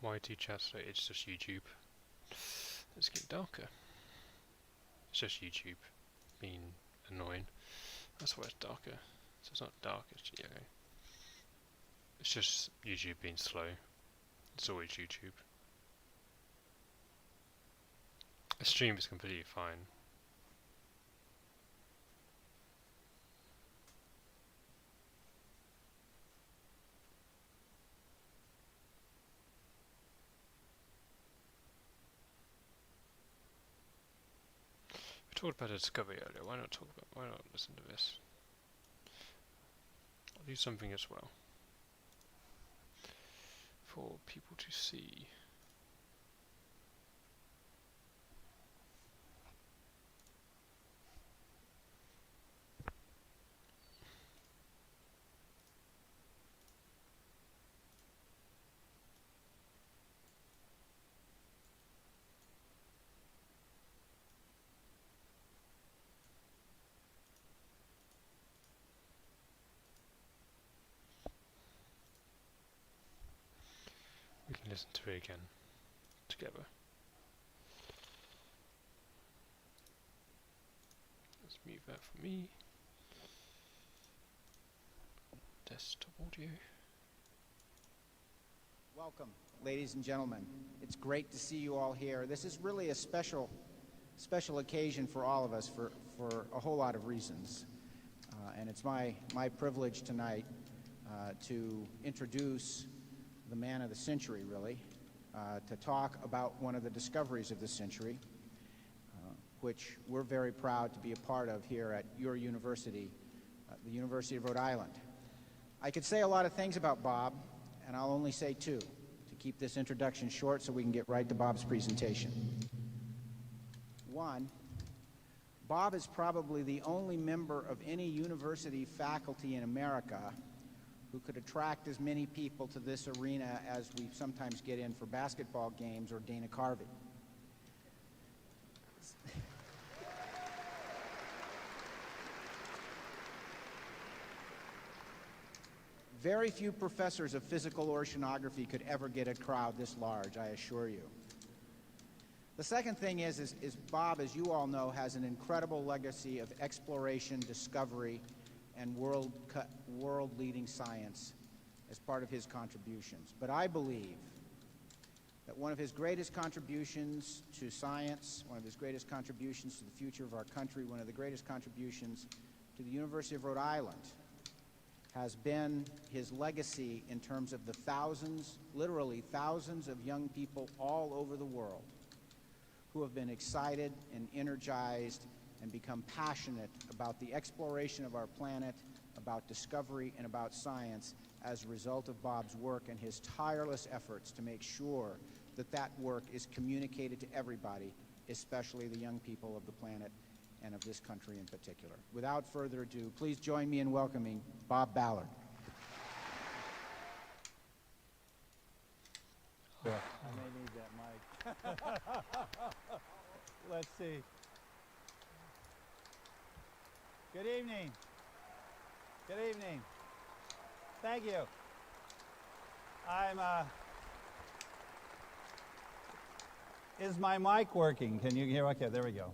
Why do chat today? It's just YouTube. Let's get darker. It's just YouTube being annoying. That's why it's darker. So it's not dark, it's yellow. It's just YouTube being slow. It's always YouTube. A stream is completely fine. We talked about a discovery earlier. Why not listen to this? I'll do something as well for people to see. We can listen to it again together. Let's mute that for me. Desktop audio. Welcome, ladies and gentlemen. It's great to see you all here. This is really a special occasion for all of us for a whole lot of reasons. And it's my privilege tonight to introduce the man of the century, really, to talk about one of the discoveries of the century, which we're very proud to be a part of here at your university, the University of Rhode Island. I could say a lot of things about Bob, and I'll only say two to keep this introduction short so we can get right to Bob's presentation. One, Bob is probably the only member of any university faculty in America who could attract as many people to this arena as we sometimes get in for basketball games or Dana Carvey. Very few professors of physical oceanography could ever get a crowd this large, I assure you. The second thing is Bob, as you all know, has an incredible legacy of exploration, discovery, and world-leading science as part of his contributions. But I believe that one of his greatest contributions to science, one of his greatest contributions to the future of our country, one of the greatest contributions to the University of Rhode Island has been his legacy in terms of the thousands, literally thousands of young people all over the world who have been excited and energized and become passionate about the exploration of our planet, about discovery, and about science as a result of Bob's work and his tireless efforts to make sure that that work is communicated to everybody, especially the young people of the planet and of this country in particular. Without further ado, please join me in welcoming Bob Ballard. I may need that mic. Let's see. Good evening. Good evening. Thank you. Is my mic working? Can you hear? Okay, there we go.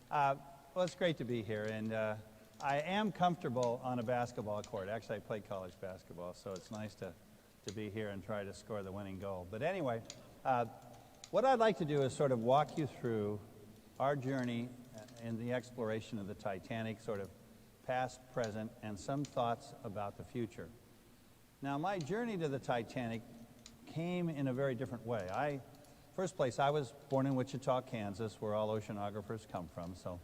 Well, it's great to be here, and I am comfortable on a basketball court. Actually, I played college basketball, so it's nice to be here and try to score the winning goal. But anyway, what I'd like to do is sort of walk you through our journey in the exploration of the Titanic, sort of past, present, and some thoughts about the future. Now, my journey to the Titanic came in a very different way. First place, I was born in Wichita, Kansas, where all oceanographers come from. So,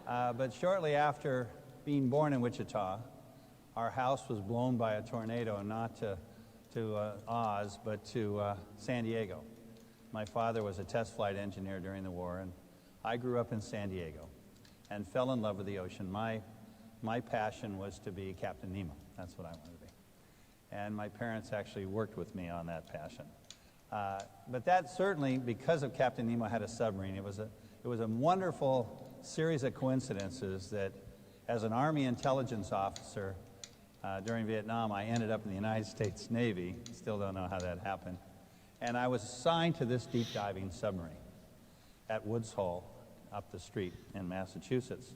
but shortly after being born in Wichita, our house was blown by a tornado, not to Oz, but to San Diego. My father was a test flight engineer during the war, and I grew up in San Diego and fell in love with the ocean. My passion was to be Captain Nemo. That's what I wanted to be. And my parents actually worked with me on that passion. But that certainly, because of Captain Nemo had a submarine, it was a wonderful series of coincidences that as an Army intelligence officer during Vietnam, I ended up in the United States Navy. Still don't know how that happened. And I was assigned to this deep diving submarine at Woods Hole up the street in Massachusetts.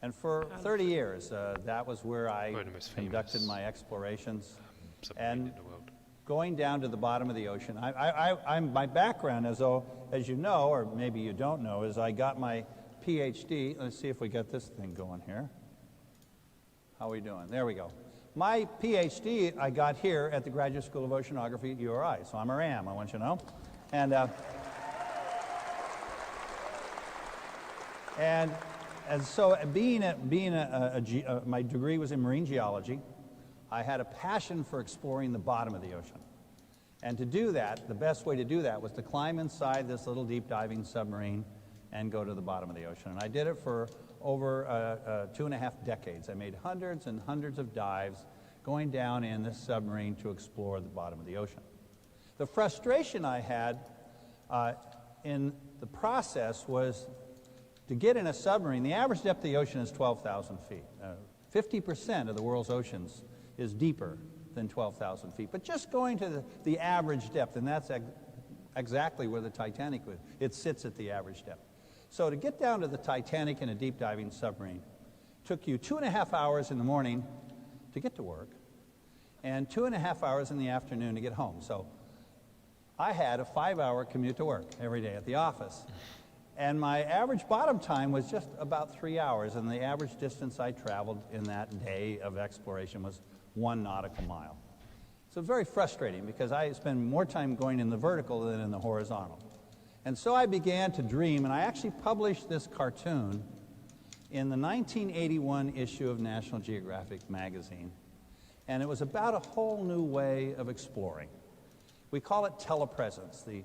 And for 30 years, that was where I conducted my explorations. Submarine in the world. Going down to the bottom of the ocean. My background, as you know, or maybe you don't know, is I got my PhD. Let's see if we got this thing going here. How are we doing? There we go. My PhD I got here at the Graduate School of Oceanography at URI, so I'm a RAM, I want you to know. And so my degree was in marine geology. I had a passion for exploring the bottom of the ocean. And to do that, the best way to do that was to climb inside this little deep diving submarine and go to the bottom of the ocean. And I did it for over 2.5 decades. I made hundreds and hundreds of dives going down in this submarine to explore the bottom of the ocean. The frustration I had in the process was to get in a submarine. The average depth of the ocean is 12,000 feet. 50% of the world's oceans is deeper than 12,000 feet. But just going to the average depth, and that's exactly where the Titanic was. It sits at the average depth. So to get down to the Titanic in a deep diving submarine took you 2.5 hours in the morning to get to work and 2.5 hours in the afternoon to get home. So I had a 5-hour commute to work every day at the office. And my average bottom time was just about 3 hours, and the average distance I traveled in that day of exploration was 1 nautical mile. So very frustrating because I spend more time going in the vertical than in the horizontal. And so I began to dream, and I actually published this cartoon in the 1981 issue of National Geographic magazine. And it was about a whole new way of exploring. We call it telepresence.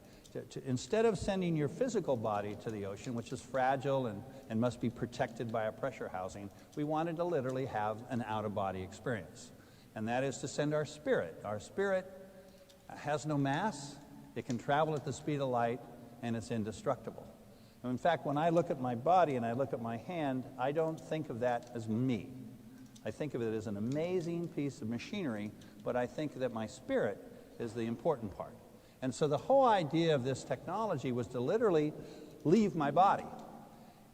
Instead of sending your physical body to the ocean, which is fragile and must be protected by a pressure housing, we wanted to literally have an out-of-body experience. And that is to send our spirit. Our spirit has no mass, it can travel at the speed of light, and it's indestructible. And in fact, when I look at my body and I look at my hand, I don't think of that as me. I think of it as an amazing piece of machinery, but I think that my spirit is the important part. And so the whole idea of this technology was to literally leave my body.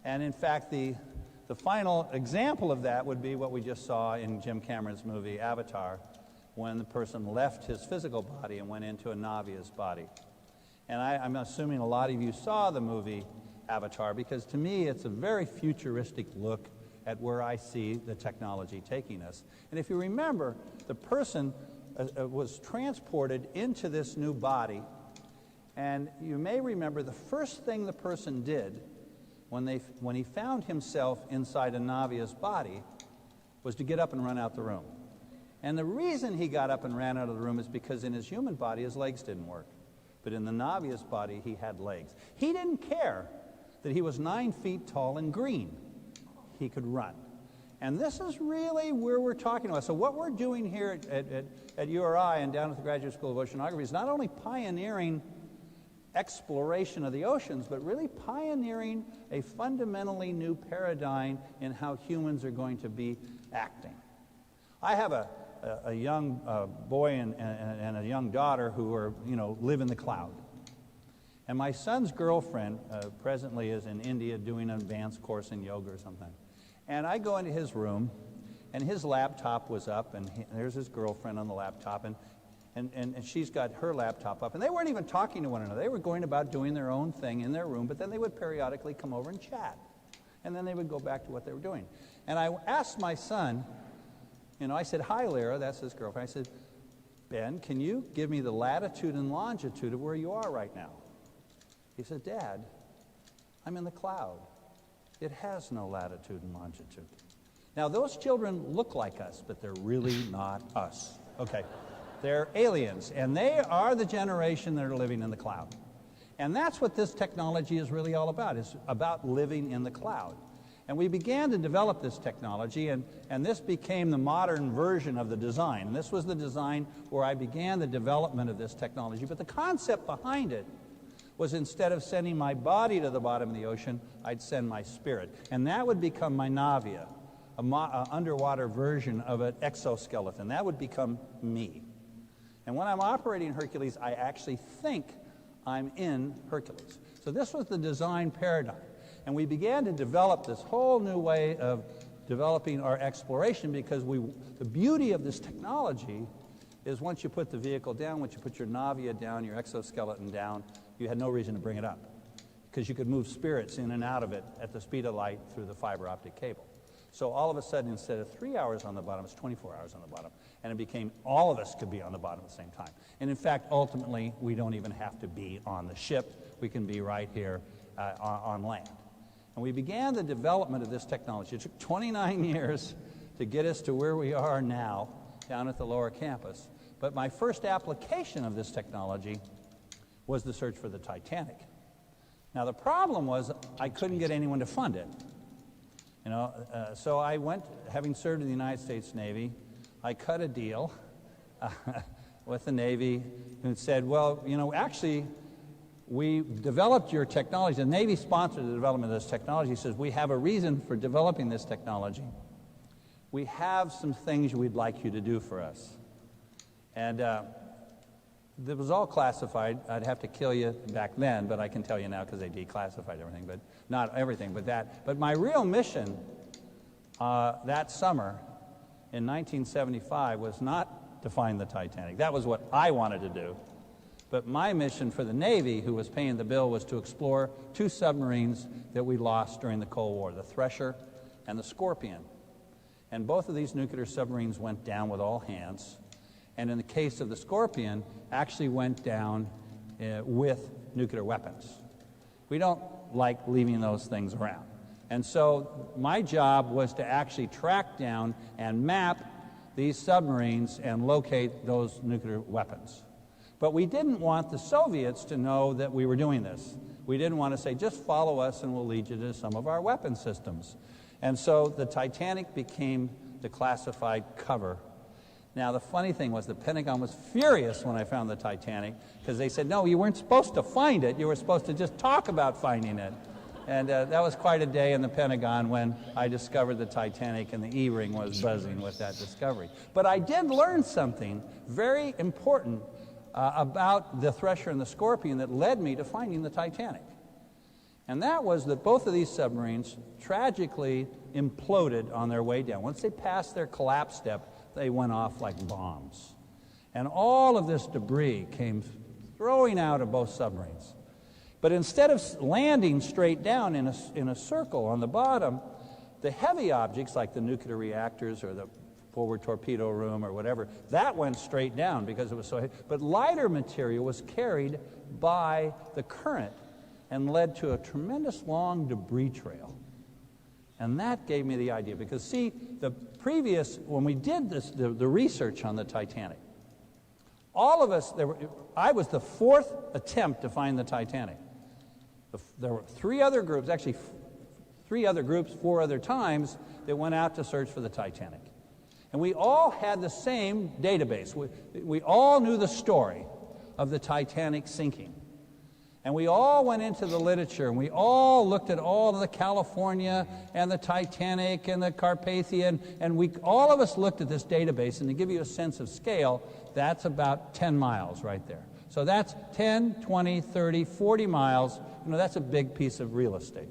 And in fact, the final example of that would be what we just saw in Jim Cameron's movie Avatar, when the person left his physical body and went into a Navia's body. And I'm assuming a lot of you saw the movie Avatar, because to me it's a very futuristic look at where I see the technology taking us. And if you remember, the person was transported into this new body, and you may remember the first thing the person did when he found himself inside a Navia's body was to get up and run out the room. And the reason he got up and ran out of the room is because in his human body his legs didn't work. But in the Navia's body he had legs. He didn't care that he was 9 feet tall and green. He could run. And this is really where we're talking about. So what we're doing here at URI and down at the Graduate School of Oceanography is not only pioneering exploration of the oceans, but really pioneering a fundamentally new paradigm in how humans are going to be acting. I have a young boy and a young daughter who are, live in the cloud. And my son's girlfriend presently is in India doing an advanced course in yoga or something. And I go into his room, and his laptop was up, and there's his girlfriend on the laptop, and And she's got her laptop up. And they weren't even talking to one another. They were going about doing their own thing in their room, but then they would periodically come over and chat. And then they would go back to what they were doing. And I asked my son, I said, "Hi, Lyra," that's his girlfriend. I said, "Ben, can you give me the latitude and longitude of where you are right now?" He said, "Dad, I'm in the cloud. It has no latitude and longitude." Now, those children look like us, but they're really not us. Okay. They're aliens, and they are the generation that are living in the cloud. And that's what this technology is really all about. It's about living in the cloud. And we began to develop this technology, and this became the modern version of the design. And this was the design where I began the development of this technology. But the concept behind it was, instead of sending my body to the bottom of the ocean, I'd send my spirit. And that would become my Navia, an underwater version of an exoskeleton. That would become me. And when I'm operating Hercules, I actually think I'm in Hercules. So this was the design paradigm. And we began to develop this whole new way of developing our exploration, because the beauty of this technology is, once you put the vehicle down, once you put your Navia down, your exoskeleton down, you had no reason to bring it up, because you could move spirits in and out of it at the speed of light through the fiber optic cable. So all of a sudden, instead of 3 hours on the bottom, it's 24 hours on the bottom. And it became all of us could be on the bottom at the same time. And in fact, ultimately, we don't even have to be on the ship. We can be right here on land. And we began the development of this technology. It took 29 years to get us to where we are now, down at the lower campus. But my first application of this technology was the search for the Titanic. Now, the problem was I couldn't get anyone to fund it. So I went, having served in the United States Navy, I cut a deal with the Navy and said, "Well, actually, we developed your technology." The Navy sponsored the development of this technology. He says, "We have a reason for developing this technology. We have some things we'd like you to do for us." And it was all classified. I'd have to kill you back then, but I can tell you now because they declassified everything, but not everything, but that. But my real mission that summer in 1975 was not to find the Titanic. That was what I wanted to do. But my mission for the Navy, who was paying the bill, was to explore two submarines that we lost during the Cold War, the Thresher and the Scorpion. And both of these nuclear submarines went down with all hands. And in the case of the Scorpion, actually went down with nuclear weapons. We don't like leaving those things around. And so my job was to actually track down and map these submarines and locate those nuclear weapons. But we didn't want the Soviets to know that we were doing this. We didn't want to say, "Just follow us and we'll lead you to some of our weapon systems." And so the Titanic became the classified cover. Now, the funny thing was, the Pentagon was furious when I found the Titanic, because they said, "No, you weren't supposed to find it. You were supposed to just talk about finding it." And that was quite a day in the Pentagon when I discovered the Titanic, and the E-ring was buzzing with that discovery. But I did learn something very important about the Thresher and the Scorpion that led me to finding the Titanic. And that was that both of these submarines tragically imploded on their way down. Once they passed their collapse step, they went off like bombs. And all of this debris came throwing out of both submarines. But instead of landing straight down in a circle on the bottom, the heavy objects like the nuclear reactors or the forward torpedo room or whatever, that went straight down because it was so heavy. But lighter material was carried by the current and led to a tremendous long debris trail. And that gave me the idea, because see, when we did this, the research on the Titanic, all of us, I was the fourth attempt to find the Titanic. There were three other groups, actually 4 other times, that went out to search for the Titanic. And we all had the same database. We all knew the story of the Titanic sinking. And we all went into the literature, and we all looked at all of the California and the Titanic and the Carpathia, and all of us looked at this database, and to give you a sense of scale, that's about 10 miles right there. So that's 10, 20, 30, 40 miles. That's a big piece of real estate.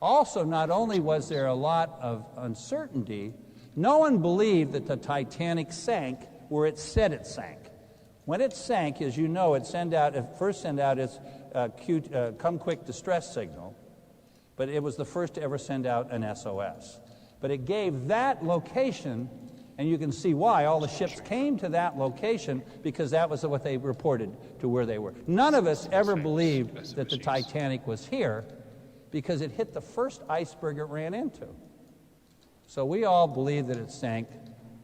Also, not only was there a lot of uncertainty, no one believed that the Titanic sank where it said it sank, When it sank, as you know, it first sent out its come quick distress signal, but it was the first to ever send out an SOS. But it gave that location, and you can see why all the ships came to that location, because that was what they reported to where they were. None of us ever believed that the Titanic was here because it hit the first iceberg it ran into. So we all believed that it sank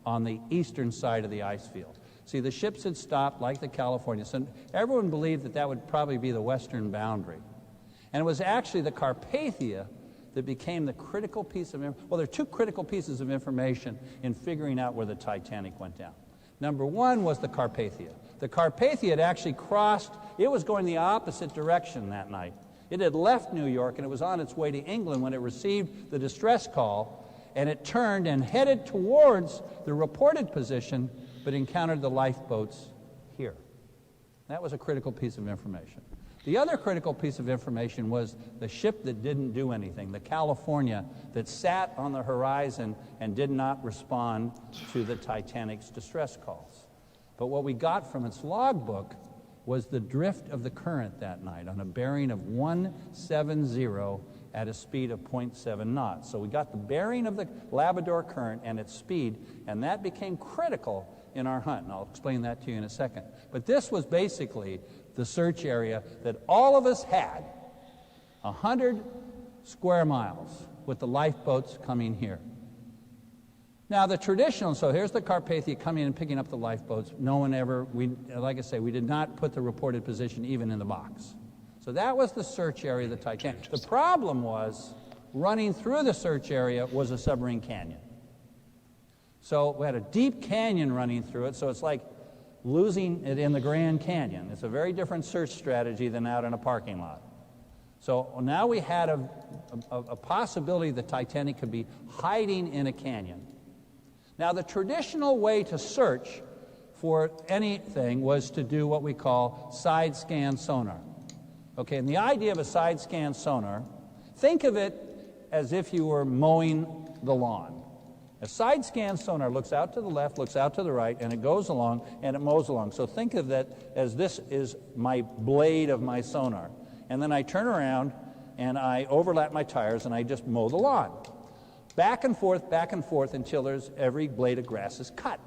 on the eastern side of the ice field. See, the ships had stopped like the California, so everyone believed that that would probably be the western boundary. And it was actually the Carpathia that became the critical piece of information. Well, there are two critical pieces of information in figuring out where the Titanic went down. Number one was the Carpathia. The Carpathia had actually crossed, it was going the opposite direction that night. It had left New York and it was on its way to England when it received the distress call, and it turned and headed towards the reported position, but encountered the lifeboats here. That was a critical piece of information. The other critical piece of information was the ship that didn't do anything, the California, that sat on the horizon and did not respond to the Titanic's distress calls. But what we got from its logbook was the drift of the current that night on a bearing of 170 at a speed of 0.7 knots. So we got the bearing of the Labrador current and its speed, and that became critical in our hunt, and I'll explain that to you in a second. But this was basically the search area that all of us had, 100 square miles, with the lifeboats coming here. Now the traditional, so here's the Carpathia coming and picking up the lifeboats. No one ever, like I say, we did not put the reported position even in the box. So that was the search area of the Titanic. The problem was, running through the search area was a submarine canyon. So we had a deep canyon running through it, so it's like losing it in the Grand Canyon. It's a very different search strategy than out in a parking lot. So now we had a possibility the Titanic could be hiding in a canyon. Now the traditional way to search for anything was to do what we call side scan sonar. Okay, and the idea of a side scan sonar, think of it as if you were mowing the lawn. A side scan sonar looks out to the left, looks out to the right, and it goes along and it mows along. So think of that as this is my blade of my sonar. And then I turn around and I overlap my tires and I just mow the lawn. Back and forth until every blade of grass is cut.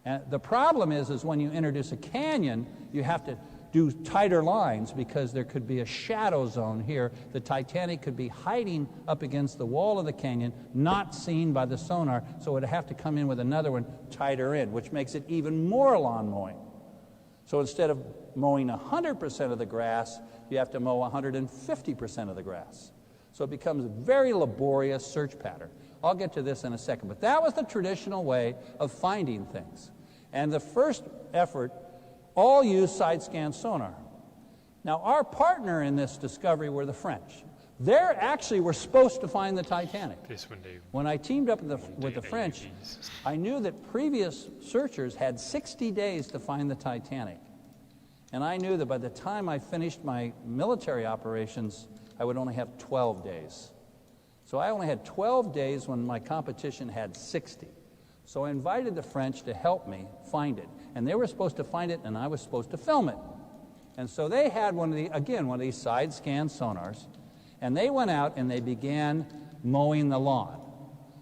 And the problem is when you introduce a canyon, you have to do tighter lines because there could be a shadow zone here. The Titanic could be hiding up against the wall of the canyon, not seen by the sonar, so it would have to come in with another one tighter in, which makes it even more lawn mowing. So instead of mowing 100% of the grass, you have to mow 150% of the grass. So it becomes a very laborious search pattern. I'll get to this in a second, but that was the traditional way of finding things. And the first effort all used side scan sonar. Now, our partner in this discovery were the French. They actually were supposed to find the Titanic. When I teamed up with the French, I knew that previous searchers had 60 days to find the Titanic. And I knew that by the time I finished my military operations, I would only have 12 days. So I only had 12 days when my competition had 60. So I invited the French to help me find it. And they were supposed to find it, and I was supposed to film it. And so they had one of these side scan sonars, and they went out and they began mowing the lawn.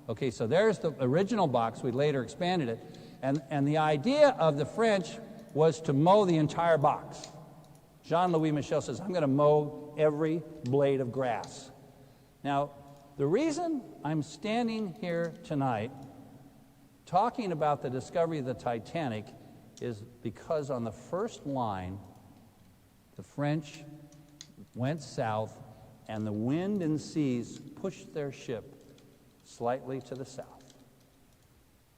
Okay, so there's the original box. We later expanded it. And the idea of the French was to mow the entire box. Jean-Louis Michel says, I'm going to mow every blade of grass. Now, the reason I'm standing here tonight talking about the discovery of the Titanic is because on the first line, the French went south and the wind and seas pushed their ship slightly to the south.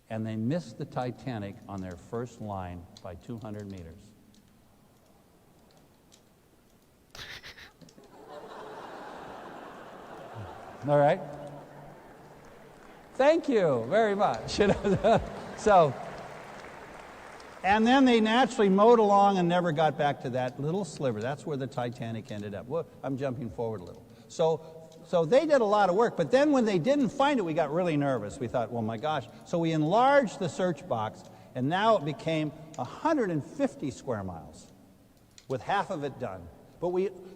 And they missed the Titanic on their first line by 200 meters. All right? Thank you very much. So, and then they naturally mowed along and never got back to that little sliver. That's where the Titanic ended up. Well, I'm jumping forward a little. So they did a lot of work, but then when they didn't find it, we got really nervous. We thought, well, my gosh. So we enlarged the search box, And now it became 150 square miles, with half of it done. But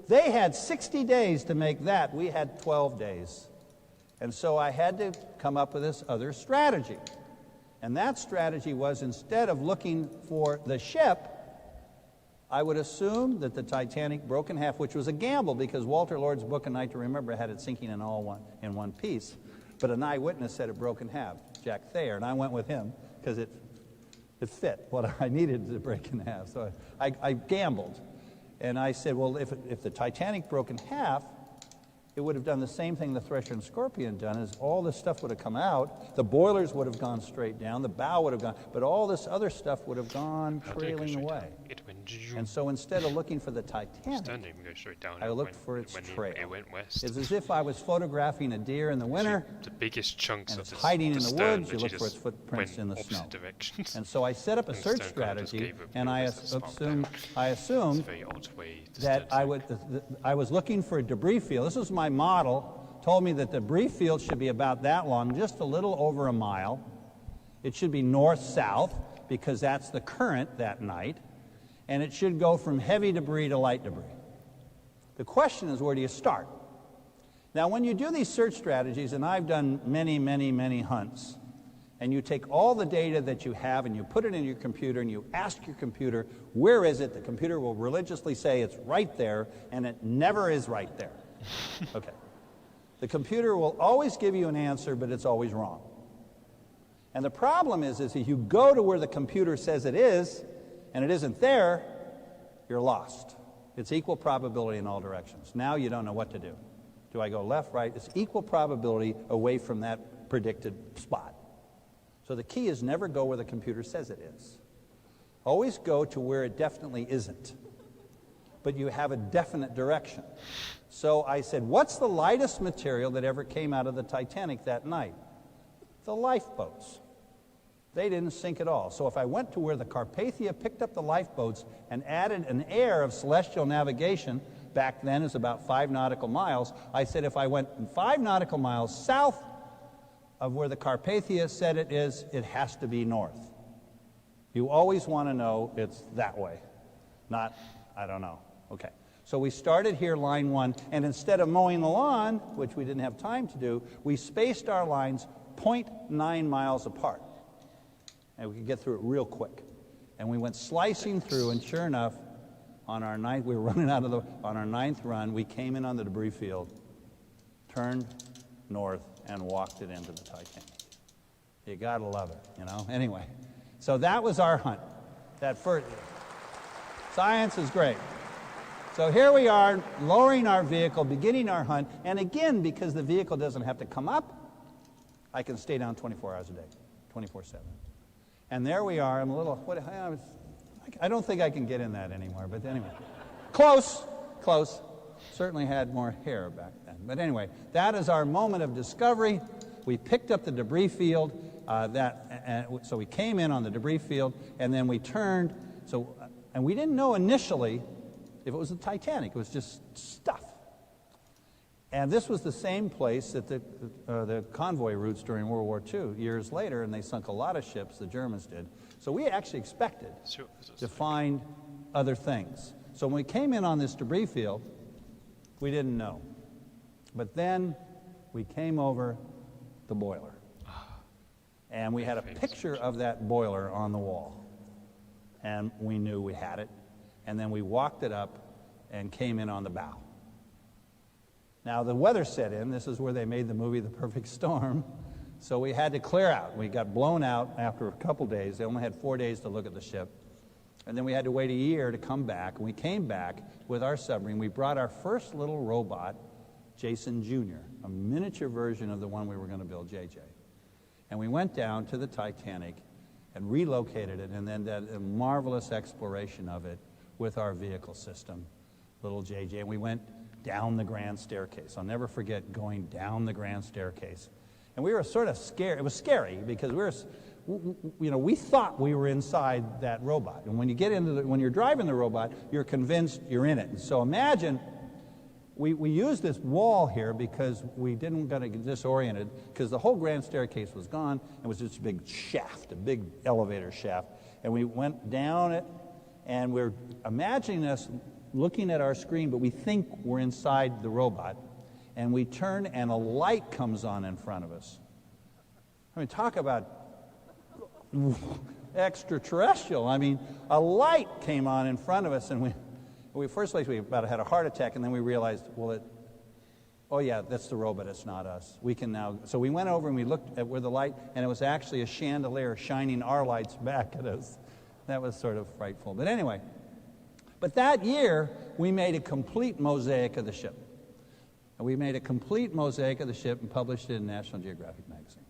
they had 60 days to make that. We had 12 days. And so I had to come up with this other strategy. And that strategy was, instead of looking for the ship, I would assume that the Titanic broke in half, which was a gamble because Walter Lord's book, A Night to Remember, had it sinking in one piece. But an eyewitness said it broke in half, Jack Thayer, and I went with him because it fit what I needed to break in half. So I gambled. And I said, well, if the Titanic broke in half, it would have done the same thing the Thresher and Scorpion done, is all this stuff would have come out, the boilers would have gone straight down, the bow would have gone, but all this other stuff would have gone trailing away. It went And so instead of looking for the Titanic, didn't even go straight down. I looked for its trail. It went west. It's as if I was photographing a deer in the winter, The biggest chunks and of it's this, hiding in the stern woods, you that look for its just footprints went in the opposite snow. directions. And so I set up a And the search stone kind of just strategy, gave a and I bit of a spark assumed, down. I It's assumed a very odd way to that I was looking for a debris field. This was my model. Told me that the debris field should be about that long, just a little over a mile. It should be north-south, because that's the current that night. And it should go from heavy debris to light debris. The question is, where do you start? Now, when you do these search strategies, and I've done many, many, many hunts, and you take all the data that you have and you put it in your computer and you ask your computer, where is it? The computer will religiously say it's right there, and it never is right there. Okay. The computer will always give you an answer, but it's always wrong. And the problem is if you go to where the computer says it is, and it isn't there, you're lost. It's equal probability in all directions. Now you don't know what to do. Do I go left, right? It's equal probability away from that predicted spot. So the key is never go where the computer says it is. Always go to where it definitely isn't. But you have a definite direction. So I said, what's the lightest material that ever came out of the Titanic that night? The lifeboats. They didn't sink at all. So if I went to where the Carpathia picked up the lifeboats and added an air of celestial navigation, back then is about 5 nautical miles, I said if I went 5 nautical miles south of where the Carpathia said it is, it has to be north. You always want to know it's that way, not, I don't know. Okay. So we started here, line 1, and instead of mowing the lawn, which we didn't have time to do, we spaced our lines 0.9 miles apart. And we could get through it real quick. And we went slicing through, and sure enough, on our ninth, we were running out of on our 9th run, we came in on the debris field, turned north, and walked it into the Titanic. You gotta love it, you know? Anyway, so that was our hunt. That first, science is great. So here we are, lowering our vehicle, beginning our hunt, and again, because the vehicle doesn't have to come up, I can stay down 24 hours a day, 24/7. And there we are. I'm a little, I don't think I can get in that anymore, but anyway. Close. Certainly had more hair back then. But anyway, that is our moment of discovery. We picked up the debris field, so we came in on the debris field, and then we turned, and we didn't know initially if it was the Titanic. It was just stuff. And this was the same place that the convoy routes during World War II, years later, and they sunk a lot of ships, the Germans did. So we actually expected to find other things. So when we came in on this debris field, we didn't know. But then we came over the boiler. And we had a picture of that boiler on the wall. And we knew we had it. And then we walked it up and came in on the bow. Now the weather set in. This is where they made the movie The Perfect Storm. So we had to clear out. We got blown out after a couple days. They only had 4 days to look at the ship. And then we had to wait a year to come back. And we came back with our submarine. We brought our first little robot, Jason Jr., a miniature version of the one we were going to build, JJ. And we went down to the Titanic and relocated it, and then did a marvelous exploration of it with our vehicle system, little JJ. And we went down the grand staircase. I'll never forget going down the grand staircase. And we were sort of scared. It was scary because we thought we were inside that robot. And when you get when you're driving the robot, you're convinced you're in it. And so imagine we used this wall here because we didn't want to get disoriented, because the whole grand staircase was gone. It was just a big shaft, a big elevator shaft. And we went down it, and we're imagining us looking at our screen, but we think we're inside the robot. And we turn, and a light comes on in front of us. I mean, talk about extraterrestrial. I mean, a light came on in front of us, and we first place we about had a heart attack, and then we realized, well, oh yeah, that's the robot, it's not us. We can now, so we went over and we looked at where the light, and it was actually a chandelier shining our lights back at us. That was sort of frightful. But anyway, but that year, we made a complete mosaic of the ship. And we made a complete mosaic of the ship and published it in National Geographic magazine.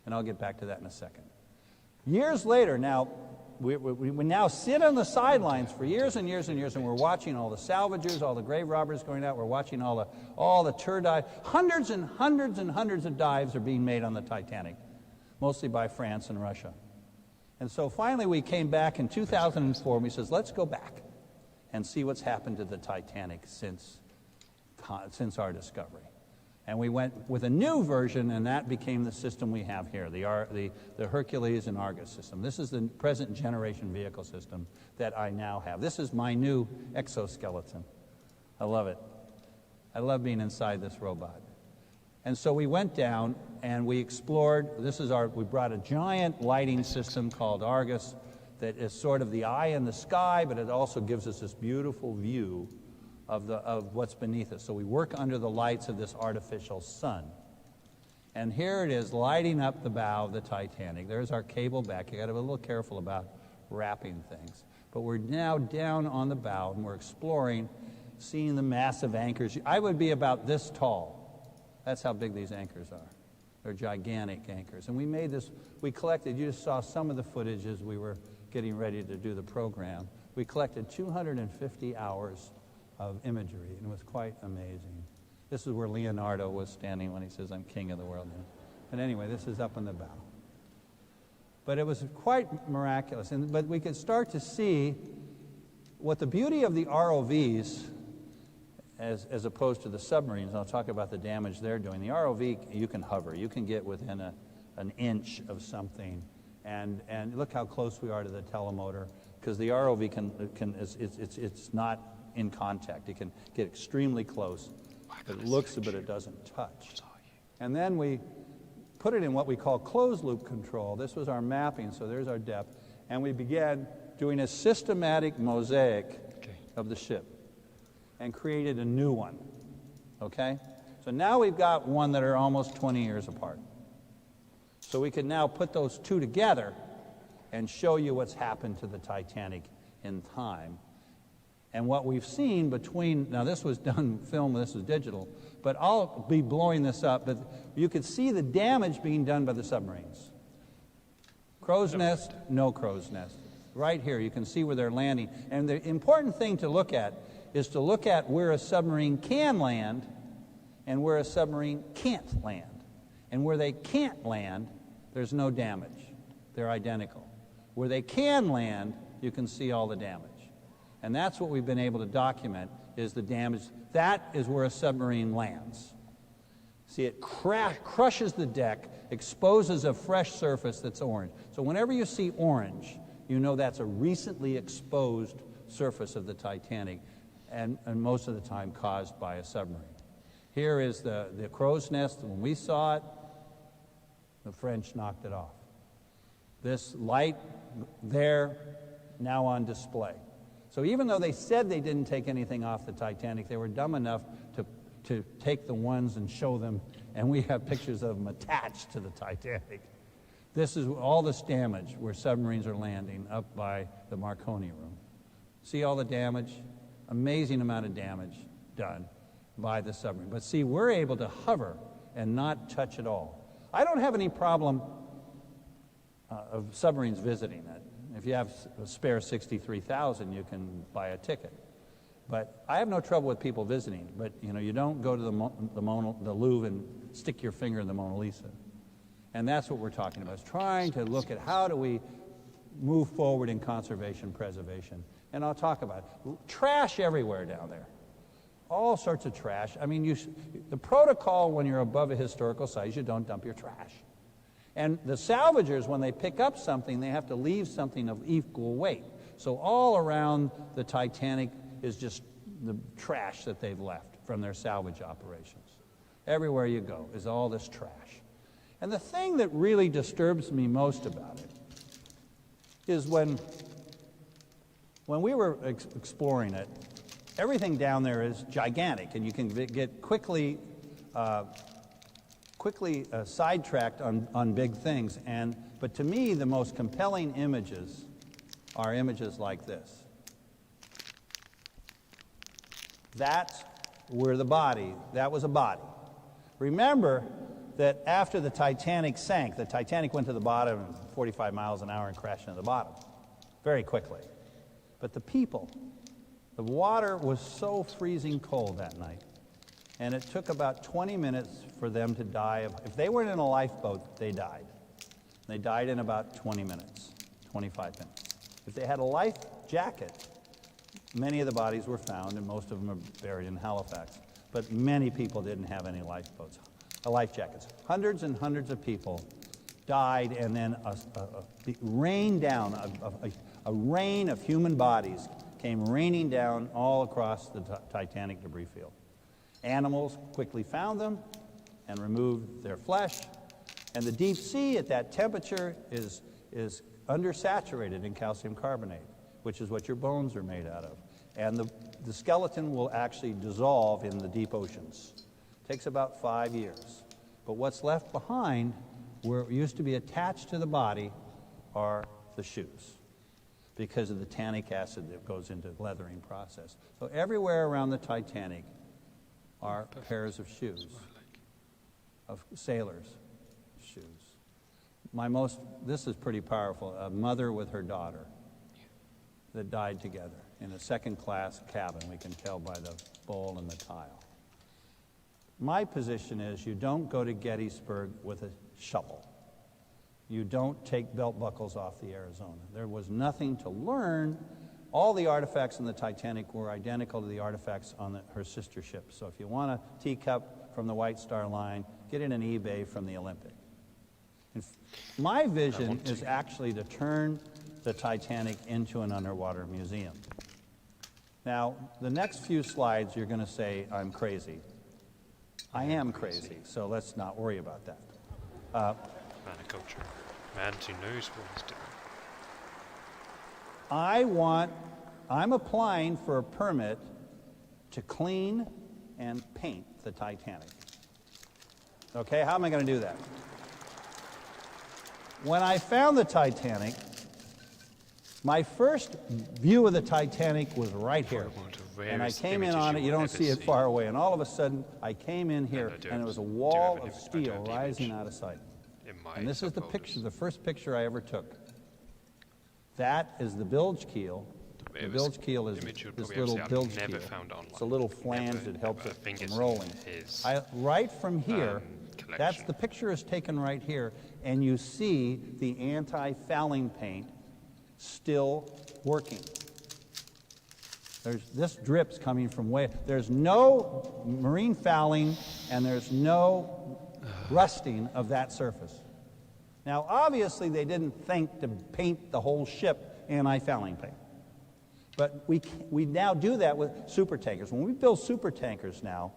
And I'll get back to that in a second. Years later, now, we now sit on the sidelines for years and years and years, and we're watching all the salvagers, all the grave robbers going out. We're watching all the tour dives. Hundreds and hundreds and hundreds of dives are being made on the Titanic, mostly by France and Russia. And so finally we came back in 2004, and we says, let's go back and see what's happened to the Titanic since our discovery. And we went with a new version, and that became the system we have here, the Hercules and Argus system. This is the present generation vehicle system that I now have. This is my new exoskeleton. I love it. I love being inside this robot. And so we went down and we explored. We brought a giant lighting system called Argus that is sort of the eye in the sky, but it also gives us this beautiful view of what's beneath us. So we work under the lights of this artificial sun. And here it is lighting up the bow of the Titanic. There's our cable back. You got to be a little careful about wrapping things. But we're now down on the bow, and we're exploring, seeing the massive anchors. I would be about this tall. That's how big these anchors are. They're gigantic anchors. And we made this, we collected, you just saw some of the footage as we were getting ready to do the program. We collected 250 hours of imagery, and it was quite amazing. This is where Leonardo was standing when he says, I'm king of the world. But anyway, this is up on the bow. But it was quite miraculous. But we could start to see what the beauty of the ROVs, as opposed to the submarines, and I'll talk about the damage they're doing. The ROV, you can hover. You can get within an inch of something. And look how close we are to the telemotor, because the ROV it's not in contact. It can get extremely close. It looks, but it doesn't touch. And then we put it in what we call closed-loop control. This was our mapping, so there's our depth. And we began doing a systematic mosaic of the ship and created a new one, okay? So now we've got one that are almost 20 years apart. So we can now put those two together and show you what's happened to the Titanic in time. And what we've seen between, now this was done film, this was digital, but I'll be blowing this up, but you could see the damage being done by the submarines. Crow's nest, no crow's nest. Right here, you can see where they're landing. And the important thing to look at is to look at where a submarine can land and where a submarine can't land. And where they can't land, there's no damage. They're identical. Where they can land, you can see all the damage. And that's what we've been able to document, is the damage. That is where a submarine lands. See, it crushes the deck, exposes a fresh surface that's orange. So whenever you see orange, you know that's a recently exposed surface of the Titanic, and most of the time caused by a submarine. Here is the crow's nest. When we saw it, the French knocked it off. This light there, now on display. So even though they said they didn't take anything off the Titanic, they were dumb enough to take the ones and show them, and we have pictures of them attached to the Titanic. This is all this damage where submarines are landing up by the Marconi room. See all the damage? Amazing amount of damage done by the submarine. But see, we're able to hover and not touch at all. I don't have any problem of submarines visiting it. If you have a spare $63,000, you can buy a ticket. But I have no trouble with people visiting. But you don't go to the Louvre and stick your finger in the Mona Lisa. And that's what we're talking about, is trying to look at how do we move forward in conservation preservation. And I'll talk about it. Trash everywhere down there. all sorts of trash. I mean, the protocol when you're above a historical site, you don't dump your trash. And the salvagers, when they pick up something, they have to leave something of equal weight. So all around the Titanic is just the trash that they've left from their salvage operations. Everywhere you go is all this trash. And the thing that really disturbs me most about it is when we were exploring it, everything down there is gigantic, and you can get quickly sidetracked on big things. But to me, the most compelling images are images like this. That's where that was a body. Remember that after the Titanic sank, the Titanic went to the bottom 45 miles an hour and crashed into the bottom very quickly. But the people, the water was so freezing cold that night, and it took about 20 minutes for them to die. If they weren't in a lifeboat, they died. They died in about 20 minutes, 25 minutes. If they had a life jacket, many of the bodies were found, and most of them are buried in Halifax. But many people didn't have any lifeboats, life jackets. Hundreds and hundreds of people died, and then a rain of human bodies came raining down all across the Titanic debris field. Animals quickly found them and removed their flesh. And the deep sea at that temperature is undersaturated in calcium carbonate, which is what your bones are made out of. And the skeleton will actually dissolve in the deep oceans. It takes about 5 years. But what's left behind, where it used to be attached to the body, are the shoes, because of the tannic acid that goes into the leathering process. So everywhere around the Titanic are pairs of shoes, of sailors' shoes. This is pretty powerful, a mother with her daughter that died together in a second-class cabin. We can tell by the bowl and the tile. My position is you don't go to Gettysburg with a shovel. You don't take belt buckles off the Arizona. There was nothing to learn. All the artifacts in the Titanic were identical to the artifacts on her sister ship. So if you want a teacup from the White Star Line, get it on eBay from the Olympic. My vision is actually to turn the Titanic into an underwater museum. Now, the next few slides, you're going to say I'm crazy. I am crazy, so let's not worry about that. Man of culture. Man who knows what he's doing. I'm applying for a permit to clean and paint the Titanic. Okay, how am I going to do that? When I found the Titanic, my first view of the Titanic was right here. And I came in on it, you don't see it far away, and all of a sudden I came in here and there was a wall of steel rising out of sight. And this is the picture, the first picture I ever took. That is the bilge keel. The bilge keel is this little bilge keel. It's a little flange that helps it from rolling. Right from here, that's the picture is taken right here, and you see the anti-fouling paint still working. This drip's coming from way. There's no marine fouling, and there's no rusting of that surface. Now, obviously, they didn't think to paint the whole ship anti-fouling paint. But we now do that with super tankers. When we build super tankers now,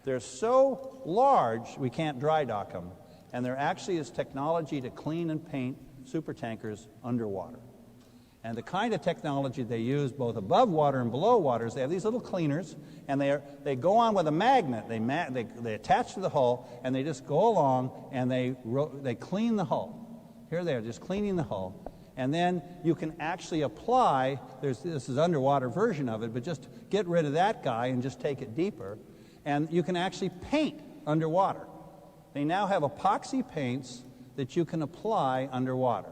they're so large we can't dry dock them. And there actually is technology to clean and paint super tankers underwater. And the kind of technology they use both above water and below water is they have these little cleaners, and they go on with a magnet. They attach to the hull, and they just go along, and they clean the hull. Here they are, just cleaning the hull. And then you can actually apply, this is underwater version of it, but just get rid of that guy and just take it deeper. And you can actually paint underwater. They now have epoxy paints that you can apply underwater.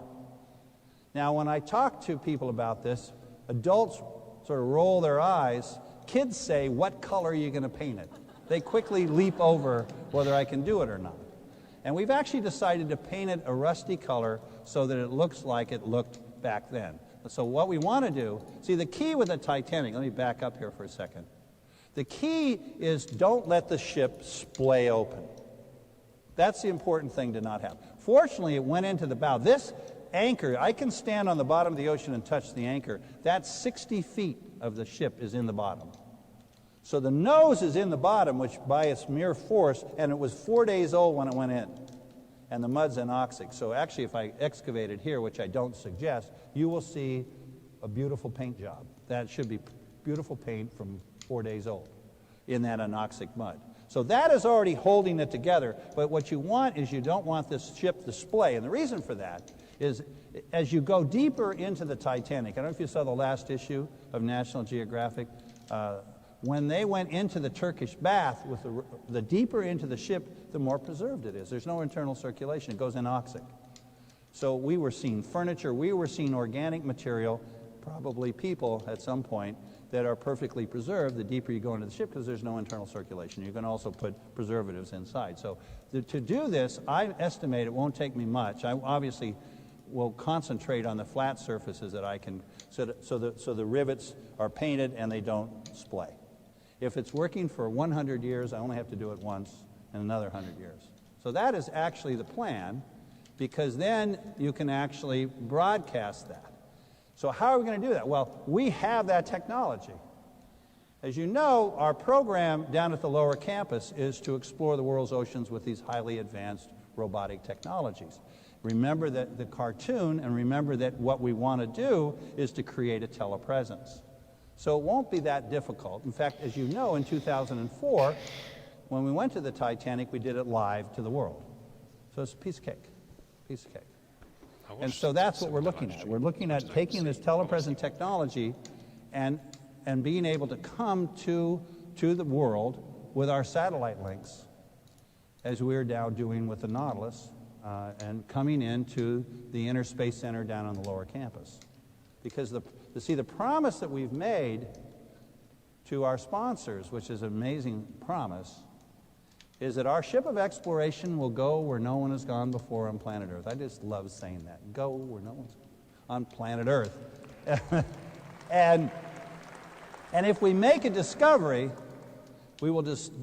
Now, when I talk to people about this, adults sort of roll their eyes. Kids say, what color are you going to paint it? They quickly leap over whether I can do it or not. And we've actually decided to paint it a rusty color so that it looks like it looked back then. So what we want to do, see the key with the Titanic, let me back up here for a second. The key is don't let the ship splay open. That's the important thing to not have. Fortunately, it went into the bow. This anchor, I can stand on the bottom of the ocean and touch the anchor. That 60 feet of the ship is in the bottom. So the nose is in the bottom, which by its mere force, and it was 4 days old when it went in. And the mud's anoxic. So actually, if I excavate it here, which I don't suggest, you will see a beautiful paint job. That should be beautiful paint from 4 days old in that anoxic mud. So that is already holding it together, but what you want is you don't want this ship to splay. And the reason for that is as you go deeper into the Titanic, I don't know if you saw the last issue of National Geographic, when they went into the Turkish bath, with the deeper into the ship, the more preserved it is. There's no internal circulation. It goes anoxic. So we were seeing furniture, we were seeing organic material, probably people at some point, that are perfectly preserved the deeper you go into the ship because there's no internal circulation. You can also put preservatives inside. So to do this, I estimate it won't take me much. I obviously will concentrate on the flat surfaces that I can, so the rivets are painted and they don't splay. If it's working for 100 years, I only have to do it once in another 100 years. So that is actually the plan, because then you can actually broadcast that. So how are we going to do that? Well, we have that technology. As you know, our program down at the lower campus is to explore the world's oceans with these highly advanced robotic technologies. Remember that the cartoon, and remember that what we want to do is to create a telepresence. So it won't be that difficult. In fact, as you know, in 2004, when we went to the Titanic, we did it live to the world. So it's a piece of cake, piece of cake. And so that's what we're looking at. We're looking at taking this telepresent technology and being able to come to the world with our satellite links, as we're now doing with the Nautilus, and coming into the Inner Space Center down on the lower campus. Because the promise that we've made to our sponsors, which is an amazing promise, is that our ship of exploration will go where no one has gone before on planet Earth. I just love saying that. Go where no one's on planet Earth. and if we make a discovery, we will just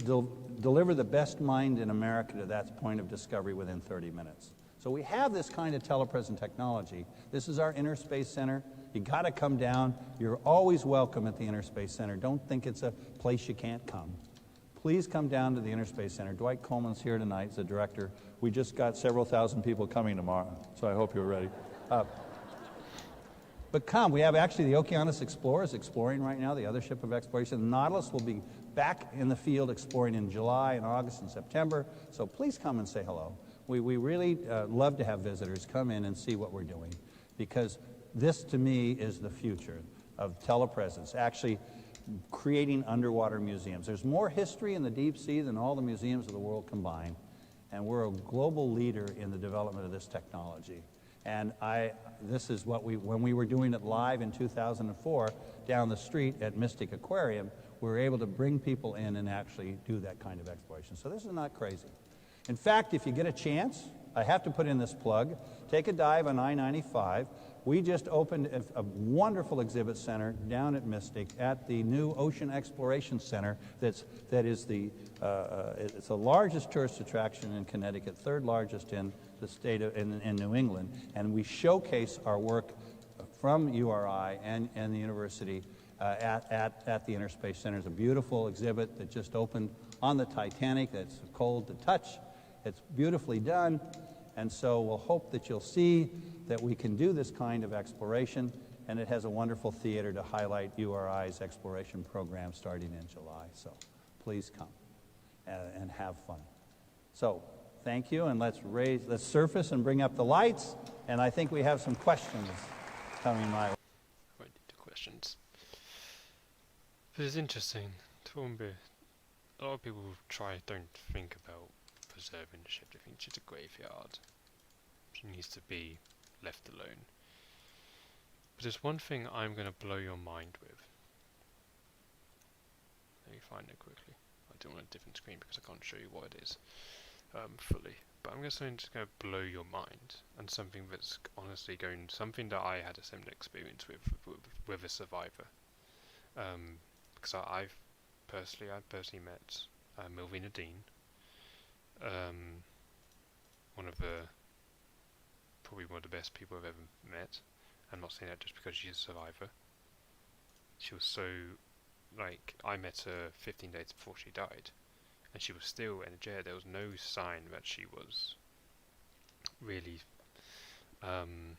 deliver the best mind in America to that point of discovery within 30 minutes. So we have this kind of telepresent technology. This is our Inner Space Center. You got to come down. You're always welcome at the Inner Space Center. Don't think it's a place you can't come. Please come down to the Inner Space Center. Dwight Coleman's here tonight as the director. We just got several thousand people coming tomorrow, so I hope you're ready. But come, we have actually the Okeanos Explorers exploring right now, the other ship of exploration. The Nautilus will be back in the field exploring in July and August and September, so please come and say hello. We really love to have visitors come in and see what we're doing, because this, to me, is the future of telepresence. Actually, creating underwater museums. There's more history in the deep sea than all the museums of the world combined, and we're a global leader in the development of this technology. And this is what when we were doing it live in 2004 down the street at Mystic Aquarium, we were able to bring people in and actually do that kind of exploration. So this is not crazy. In fact, if you get a chance, I have to put in this plug, take a dive on I-95. We just opened a wonderful exhibit center down at Mystic at the new Ocean Exploration Center. It's the largest tourist attraction in Connecticut, third largest in the state in New England, and we showcase our work from URI and the university at the Inner Space Center. It's a beautiful exhibit that just opened on the Titanic. That's cold to touch. It's beautifully done. And so we'll hope that you'll see that we can do this kind of exploration, and it has a wonderful theater to highlight URI's exploration program starting in July. So please come and have fun. So thank you, and let's surface and bring up the lights, and I think we have some questions coming my way. Right, the questions. But it's interesting. A lot of people don't think about preserving the ship. They think it's just a graveyard. She needs to be left alone. But there's one thing I'm going to blow your mind with. Let me find it quickly. I do it on a different screen because I can't show you what it is fully. But I'm just going to blow your mind, and something that's honestly something that I had a similar experience with a survivor. Because I've I personally met Milvina Dean, one of the probably one of the best people I've ever met. I'm not saying that just because she's a survivor. She was so, like, I met her 15 days before she died, and she was still energetic. There was no sign that she was really going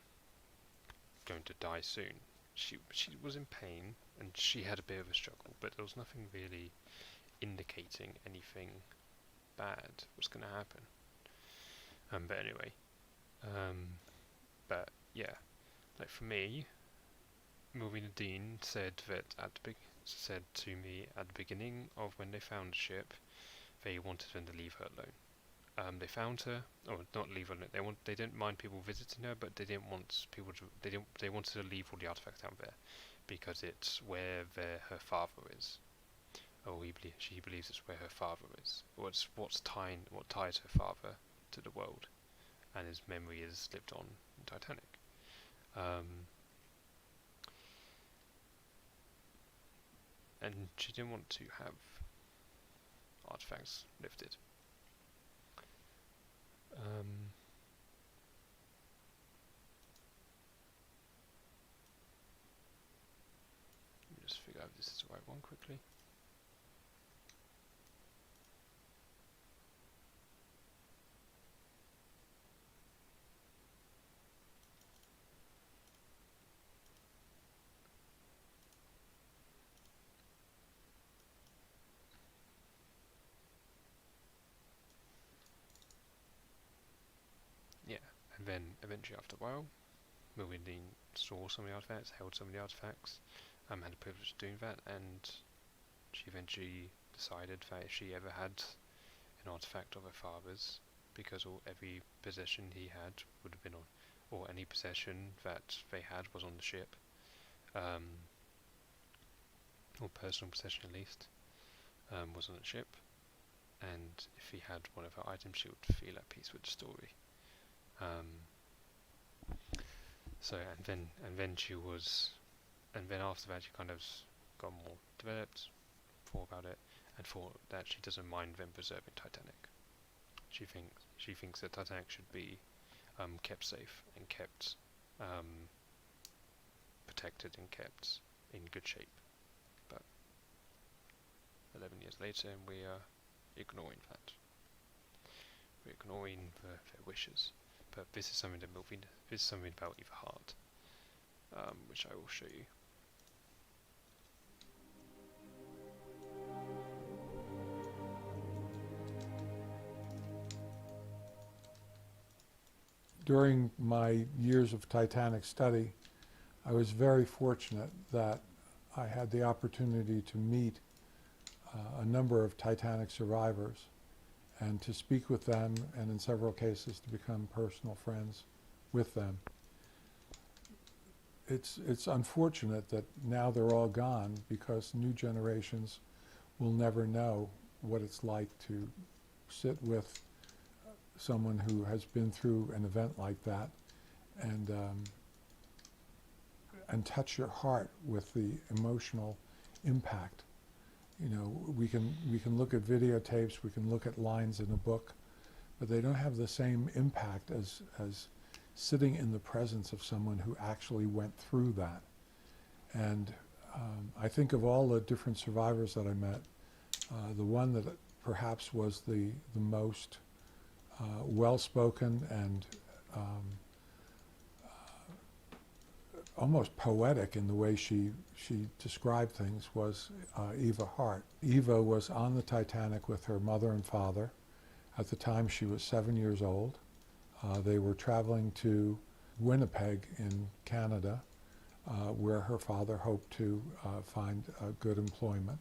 to die soon. She was in pain, and she had a bit of a struggle, but there was nothing really indicating anything bad was going to happen. But anyway, but yeah, like for me, Milvina Dean said to me at the beginning of when they found the ship, they wanted them to leave her alone. They found her, or not leave her alone. They didn't mind people visiting her, but they didn't want people to. They wanted to leave all the artifacts out there because it's where her father is. Oh, she believes it's where her father is. What ties her father to the world, and his memory is lived on in Titanic. And she didn't want to have artifacts lifted. Let me just figure out if this is the right one quickly. Yeah, and then eventually after a while, Milvina Dean saw some of the artifacts, held some of the artifacts, had the privilege of doing that, and she eventually decided that if she ever had an artifact of her father's, because every possession he had would have been on, or any possession that they had was on the ship, or personal possession at least, was on the ship, and if he had one of her items, she would feel at peace with the story. So and then after that she kind of got more developed, thought about it, and thought that she doesn't mind them preserving Titanic. She thinks that Titanic should be kept safe and kept protected and kept in good shape. But 11 years later, and we are ignoring that. We're ignoring their wishes. But this is something about Eva Hart, which I will show you. During my years of Titanic study, I was very fortunate that I had the opportunity to meet a number of Titanic survivors and to speak with them, and in several cases to become personal friends with them. It's unfortunate that now they're all gone, because new generations will never know what it's like to sit with someone who has been through an event like that and touch your heart with the emotional impact. You know, we can look at videotapes, we can look at lines in a book, but they don't have the same impact as sitting in the presence of someone who actually went through that. And I think of all the different survivors that I met, the one that perhaps was the most well-spoken and almost poetic in the way she described things was Eva Hart. Eva was on the Titanic with her mother and father. At the time she was 7 years old. They were traveling to Winnipeg in Canada, where her father hoped to find good employment.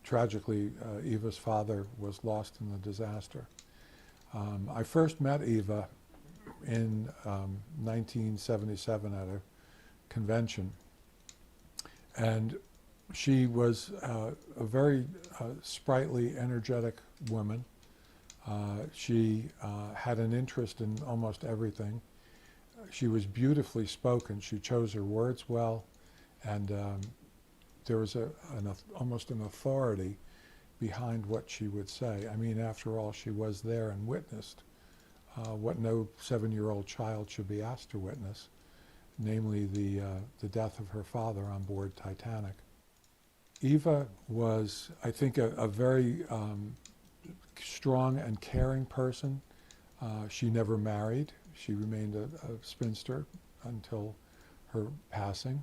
Tragically, Eva's father was lost in the disaster. I first met Eva in 1977 at a convention, and she was a very sprightly, energetic woman. She had an interest in almost everything. She was beautifully spoken. She chose her words well, and there was almost an authority behind what she would say. I mean, after all, she was there and witnessed what no 7-year-old child should be asked to witness, namely the death of her father on board Titanic. Eva was, I think, a very strong and caring person. She never married. She remained a spinster until her passing.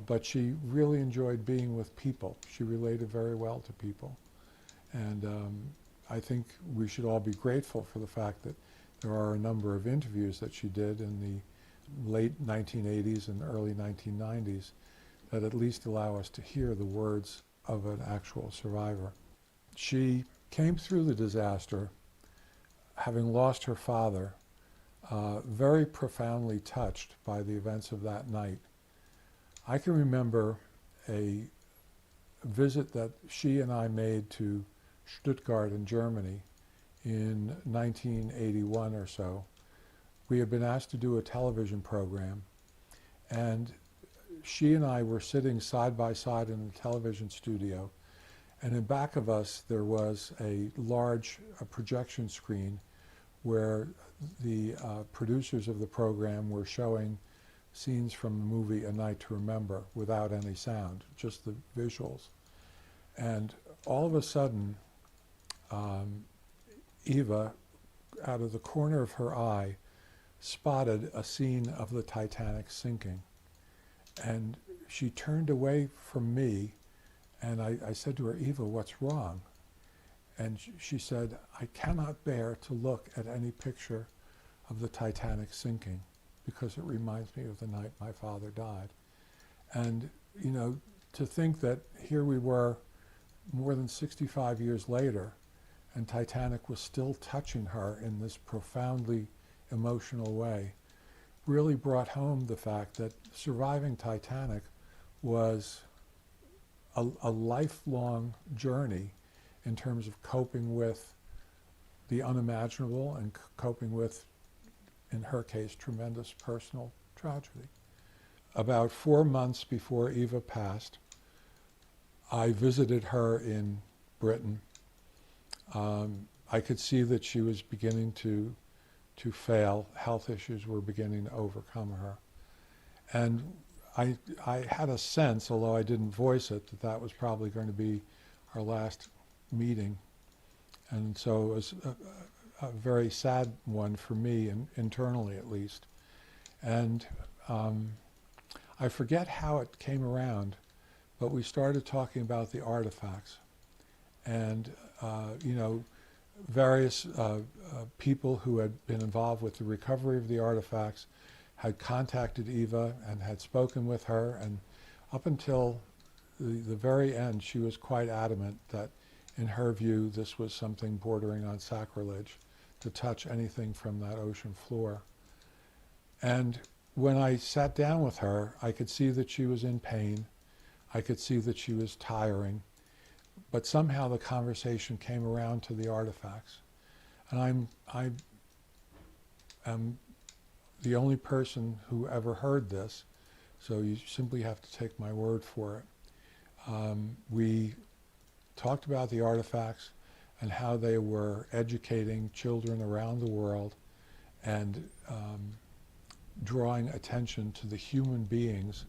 But she really enjoyed being with people. She related very well to people. And I think we should all be grateful for the fact that there are a number of interviews that she did in the late 1980s and early 1990s that at least allow us to hear the words of an actual survivor. She came through the disaster, having lost her father, very profoundly touched by the events of that night. I can remember a visit that she and I made to Stuttgart in Germany in 1981 or so. We had been asked to do a television program, and she and I were sitting side by side in the television studio, and in back of us there was a large projection screen where the producers of the program were showing scenes from the movie A Night to Remember without any sound, just the visuals. And all of a sudden, Eva, out of the corner of her eye, spotted a scene of the Titanic sinking. And she turned away from me, and I said to her, "Eva, what's wrong?" And she said, "I cannot bear to look at any picture of the Titanic sinking because it reminds me of the night my father died." And, you know, to think that here we were more than 65 years later, and Titanic was still touching her in this profoundly emotional way, really brought home the fact that surviving Titanic was a lifelong journey in terms of coping with the unimaginable and coping with, in her case, tremendous personal tragedy. About 4 months before Eva passed, I visited her in Britain. I could see that she was beginning to fail. Health issues were beginning to overcome her. And I had a sense, although I didn't voice it, that that was probably going to be our last meeting. And so it was a very sad one for me, internally at least. And I forget how it came around, but we started talking about the artifacts. And, you know, various people who had been involved with the recovery of the artifacts had contacted Eva and had spoken with her, and up until the very end, she was quite adamant that, in her view, this was something bordering on sacrilege to touch anything from that ocean floor. And when I sat down with her, I could see that she was in pain. I could see that she was tiring. But somehow the conversation came around to the artifacts. And I am the only person who ever heard this, so you simply have to take my word for it. We talked about the artifacts and how they were educating children around the world and drawing attention to the human beings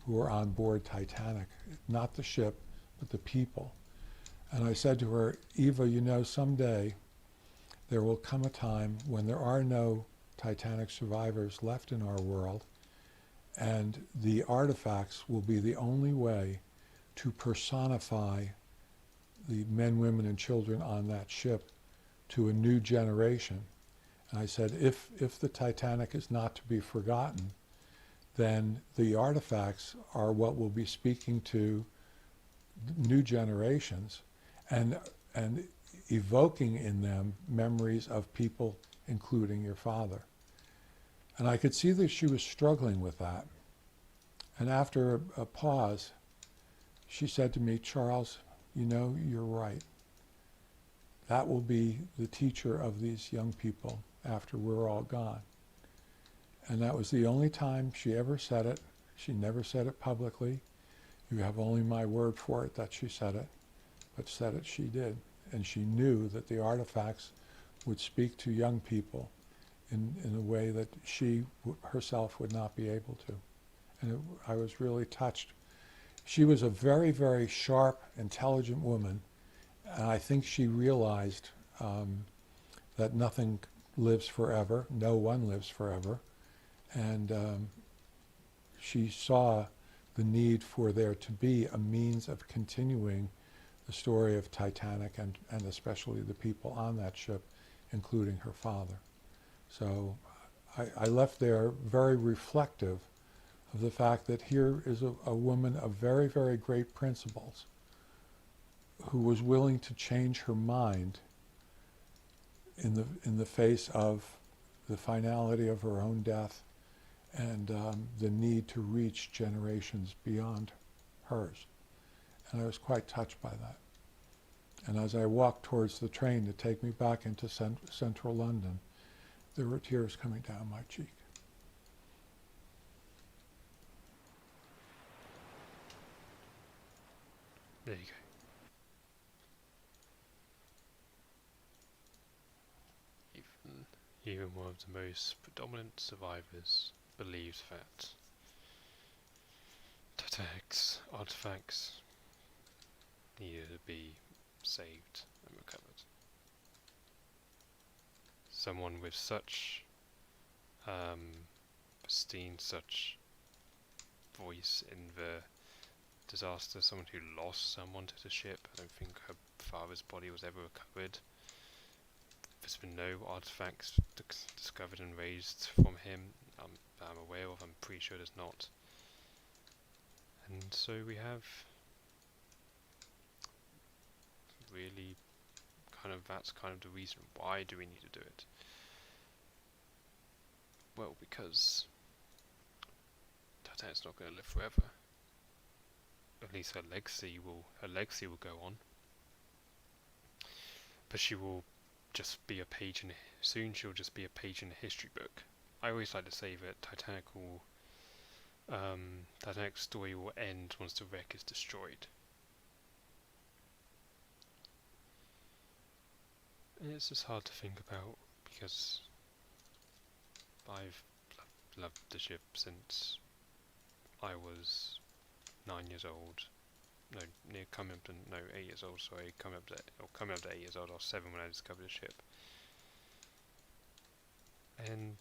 who were on board Titanic, not the ship, but the people. And I said to her, "Eva, you know, someday there will come a time when there are no Titanic survivors left in our world, and the artifacts will be the only way to personify the men, women, and children on that ship to a new generation." And I said, if the Titanic is not to be forgotten, then the artifacts are what will be speaking to new generations and evoking in them memories of people, including your father. And I could see that she was struggling with that. And after a pause, she said to me, "Charles, you know, you're right. That will be the teacher of these young people after we're all gone." And that was the only time she ever said it. She never said it publicly. You have only my word for it that she said it, but said it she did. And she knew that the artifacts would speak to young people in a way that she herself would not be able to. And I was really touched. She was a very, very sharp, intelligent woman, and I think she realized that nothing lives forever, no one lives forever, and she saw the need for there to be a means of continuing the story of Titanic and especially the people on that ship, including her father. So I left there very reflective of the fact that here is a woman of very, very great principles who was willing to change her mind in the face of the finality of her own death and the need to reach generations beyond hers. And I was quite touched by that. And as I walked towards the train to take me back into central London, there were tears coming down my cheek. There you go. Even one of the most predominant survivors believes that Titanic's artifacts needed to be saved and recovered. Someone with such pristine, such voice in the disaster, someone who lost someone to the ship. I don't think her father's body was ever recovered. There's been no artifacts discovered and raised from him I'm aware of. I'm pretty sure there's not. And so we have really that's kind of the reason why do we need to do it. Well, because Titanic's not going to live forever. At least her legacy will go on. But she will just be a page in soon she'll just be a page in a history book. I always like to say that Titanic's story will end once the wreck is destroyed. And it's just hard to think about because I've loved the ship since I was 9 years old. No, 8 years old, sorry, coming up to 8 years old. I was 7 when I discovered the ship. And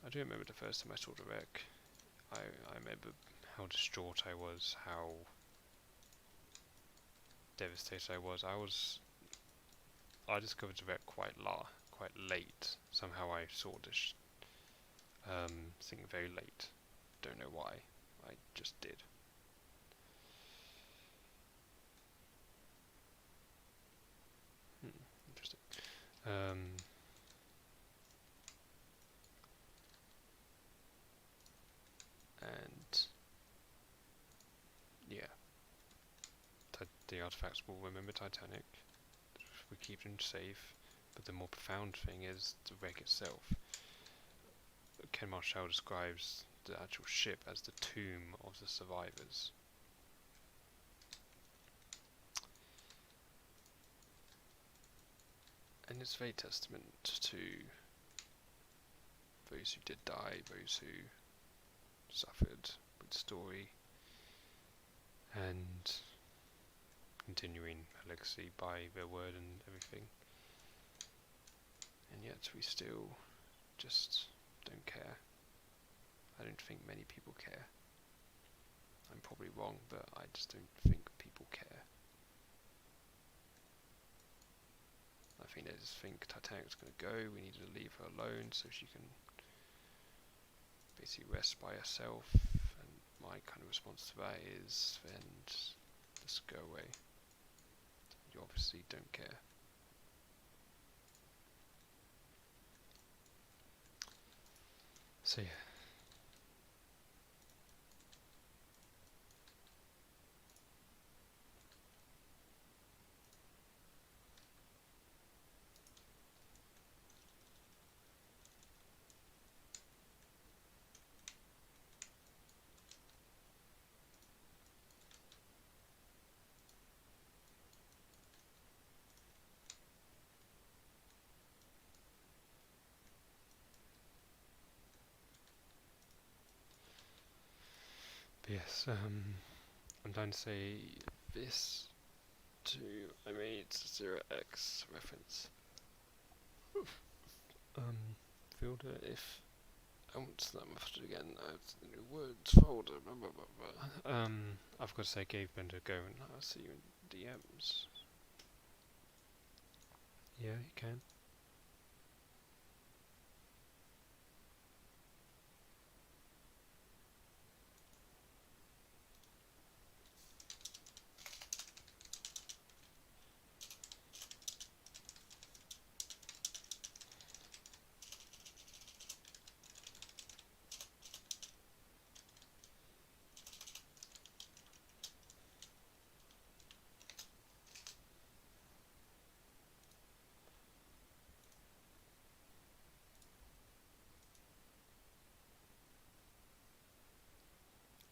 I do remember the first time I saw the wreck. I remember how distraught I was, how devastated I was. I discovered the wreck quite late. Somehow I saw this thing very late. Don't know why. I just did. Interesting. And yeah, the artifacts will remember Titanic. We keep them safe, but the more profound thing is the wreck itself. Ken Marshall describes the actual ship as the tomb of the survivors. And it's very testament to those who did die, those who suffered with the story, and continuing a legacy by their word and everything. And yet we still just don't care. I don't think many people care. I'm probably wrong, but I just don't think people care. I think they just think Titanic's going to go, we need to leave her alone so she can basically rest by herself, and my kind of response to that is then just go away. You obviously don't care. So yeah. yes, I'm trying to say this to I made 0x reference filter if I want that method again. The new words folder. Blah, blah, blah, blah. I've got to say, gave Blender a go, and I'll see you in DMs. Yeah, you can.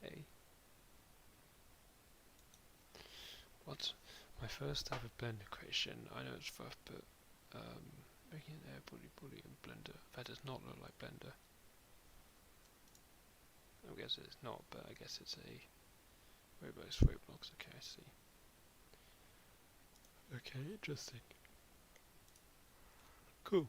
Hey. What? My first ever Blender creation. I know it's rough, but making an air bully in Blender. That does not look like Blender. I guess it's not, but I guess it's a Roblox. Okay, I see. Okay, interesting. Cool.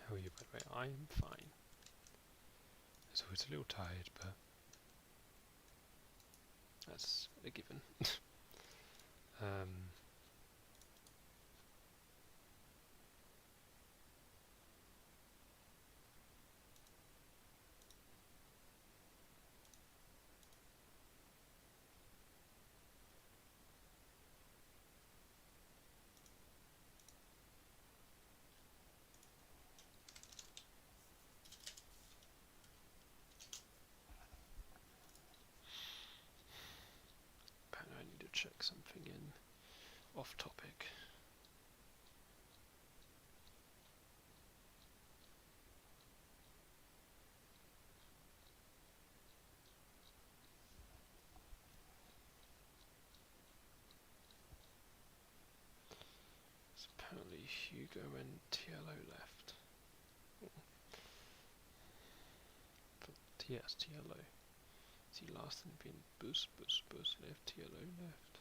How are you, by the way? I'm fine. So it's a little tired, but that's a given. um, apparently I need to check something in off topic. So apparently Hugo and TLO left. But yes, TLO. See, last Olympian Bus left, TLO left.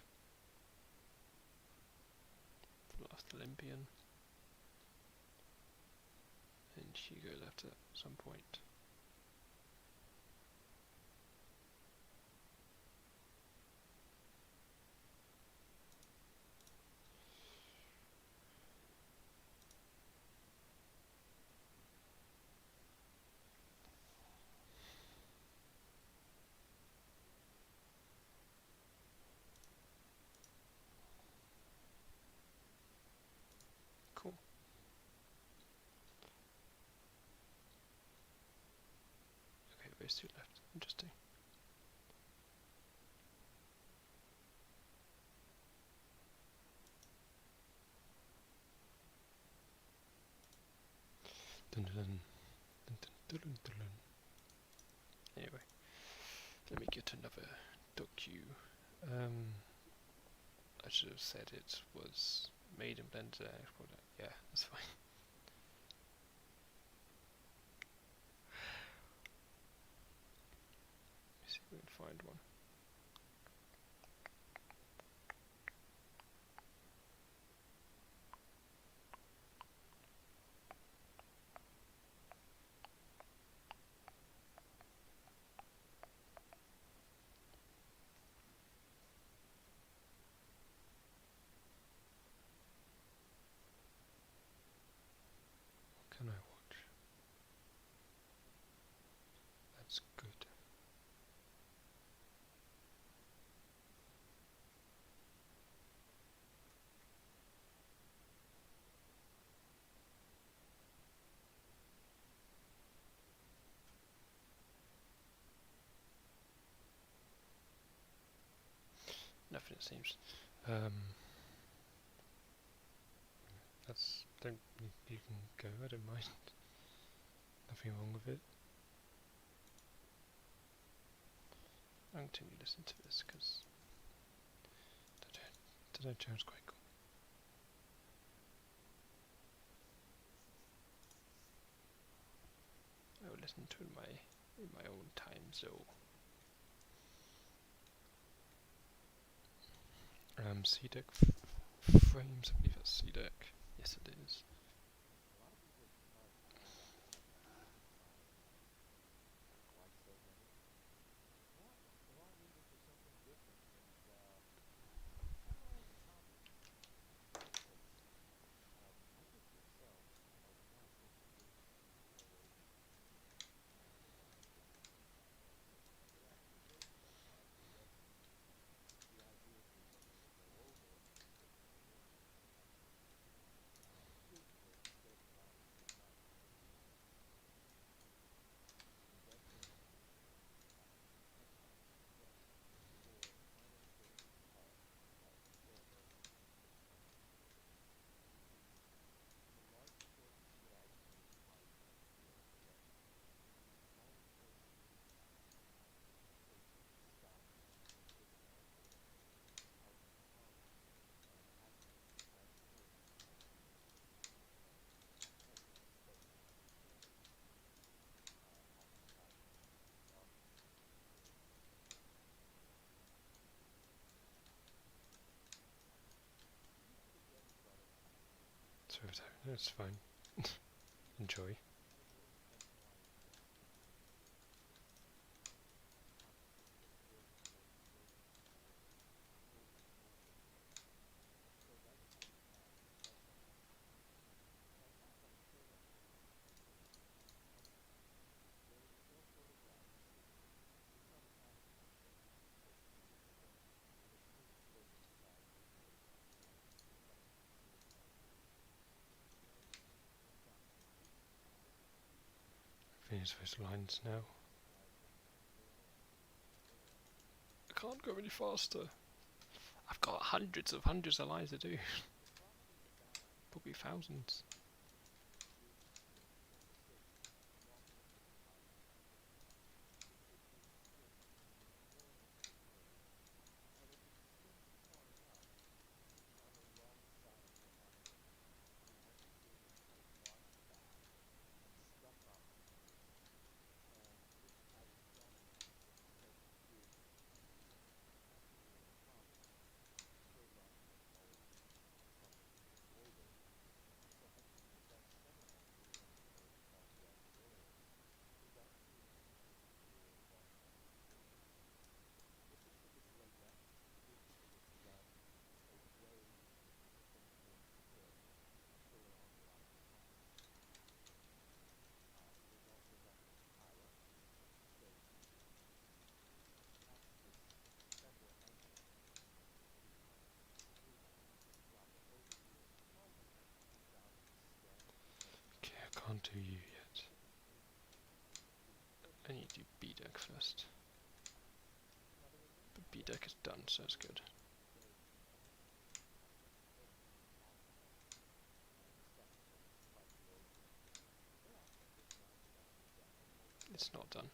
The last Olympian. And Hugo left at some point. Cool. Okay, those two left. Interesting. Dun dun dun. Dun dun dun dun dun dun. Anyway, let me get another docu. I should have said it was made in Blender. Yeah, that's fine. Let me see if we can find one. What can I watch? That's good. Nothing it seems. That's don't you can go. I don't mind. Nothing wrong with it. I'll continue listening to this because that sounds quite cool. I will listen to it in my own time zone. CDEC frames. I believe that's CDEC. Yes, it is. So that's fine. Enjoy. Finish those lines now. I can't go any faster. I've got hundreds of lines to do. Probably thousands. Okay, I can't do you yet. I need to do B-Deck first. But B-Deck is done, so it's good. It's not done.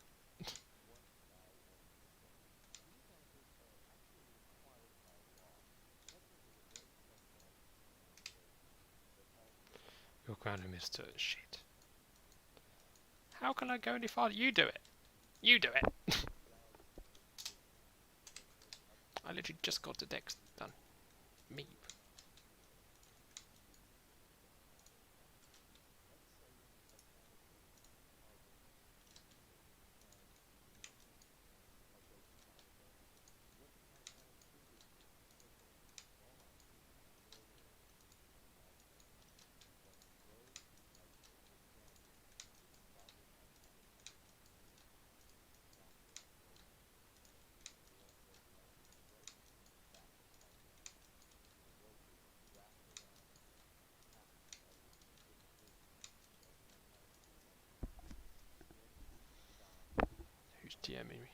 Your ground Mr. Shit. How can I go any farther? You do it. You do it. I literally just got the decks done. Me. Who's DMing me?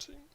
watching.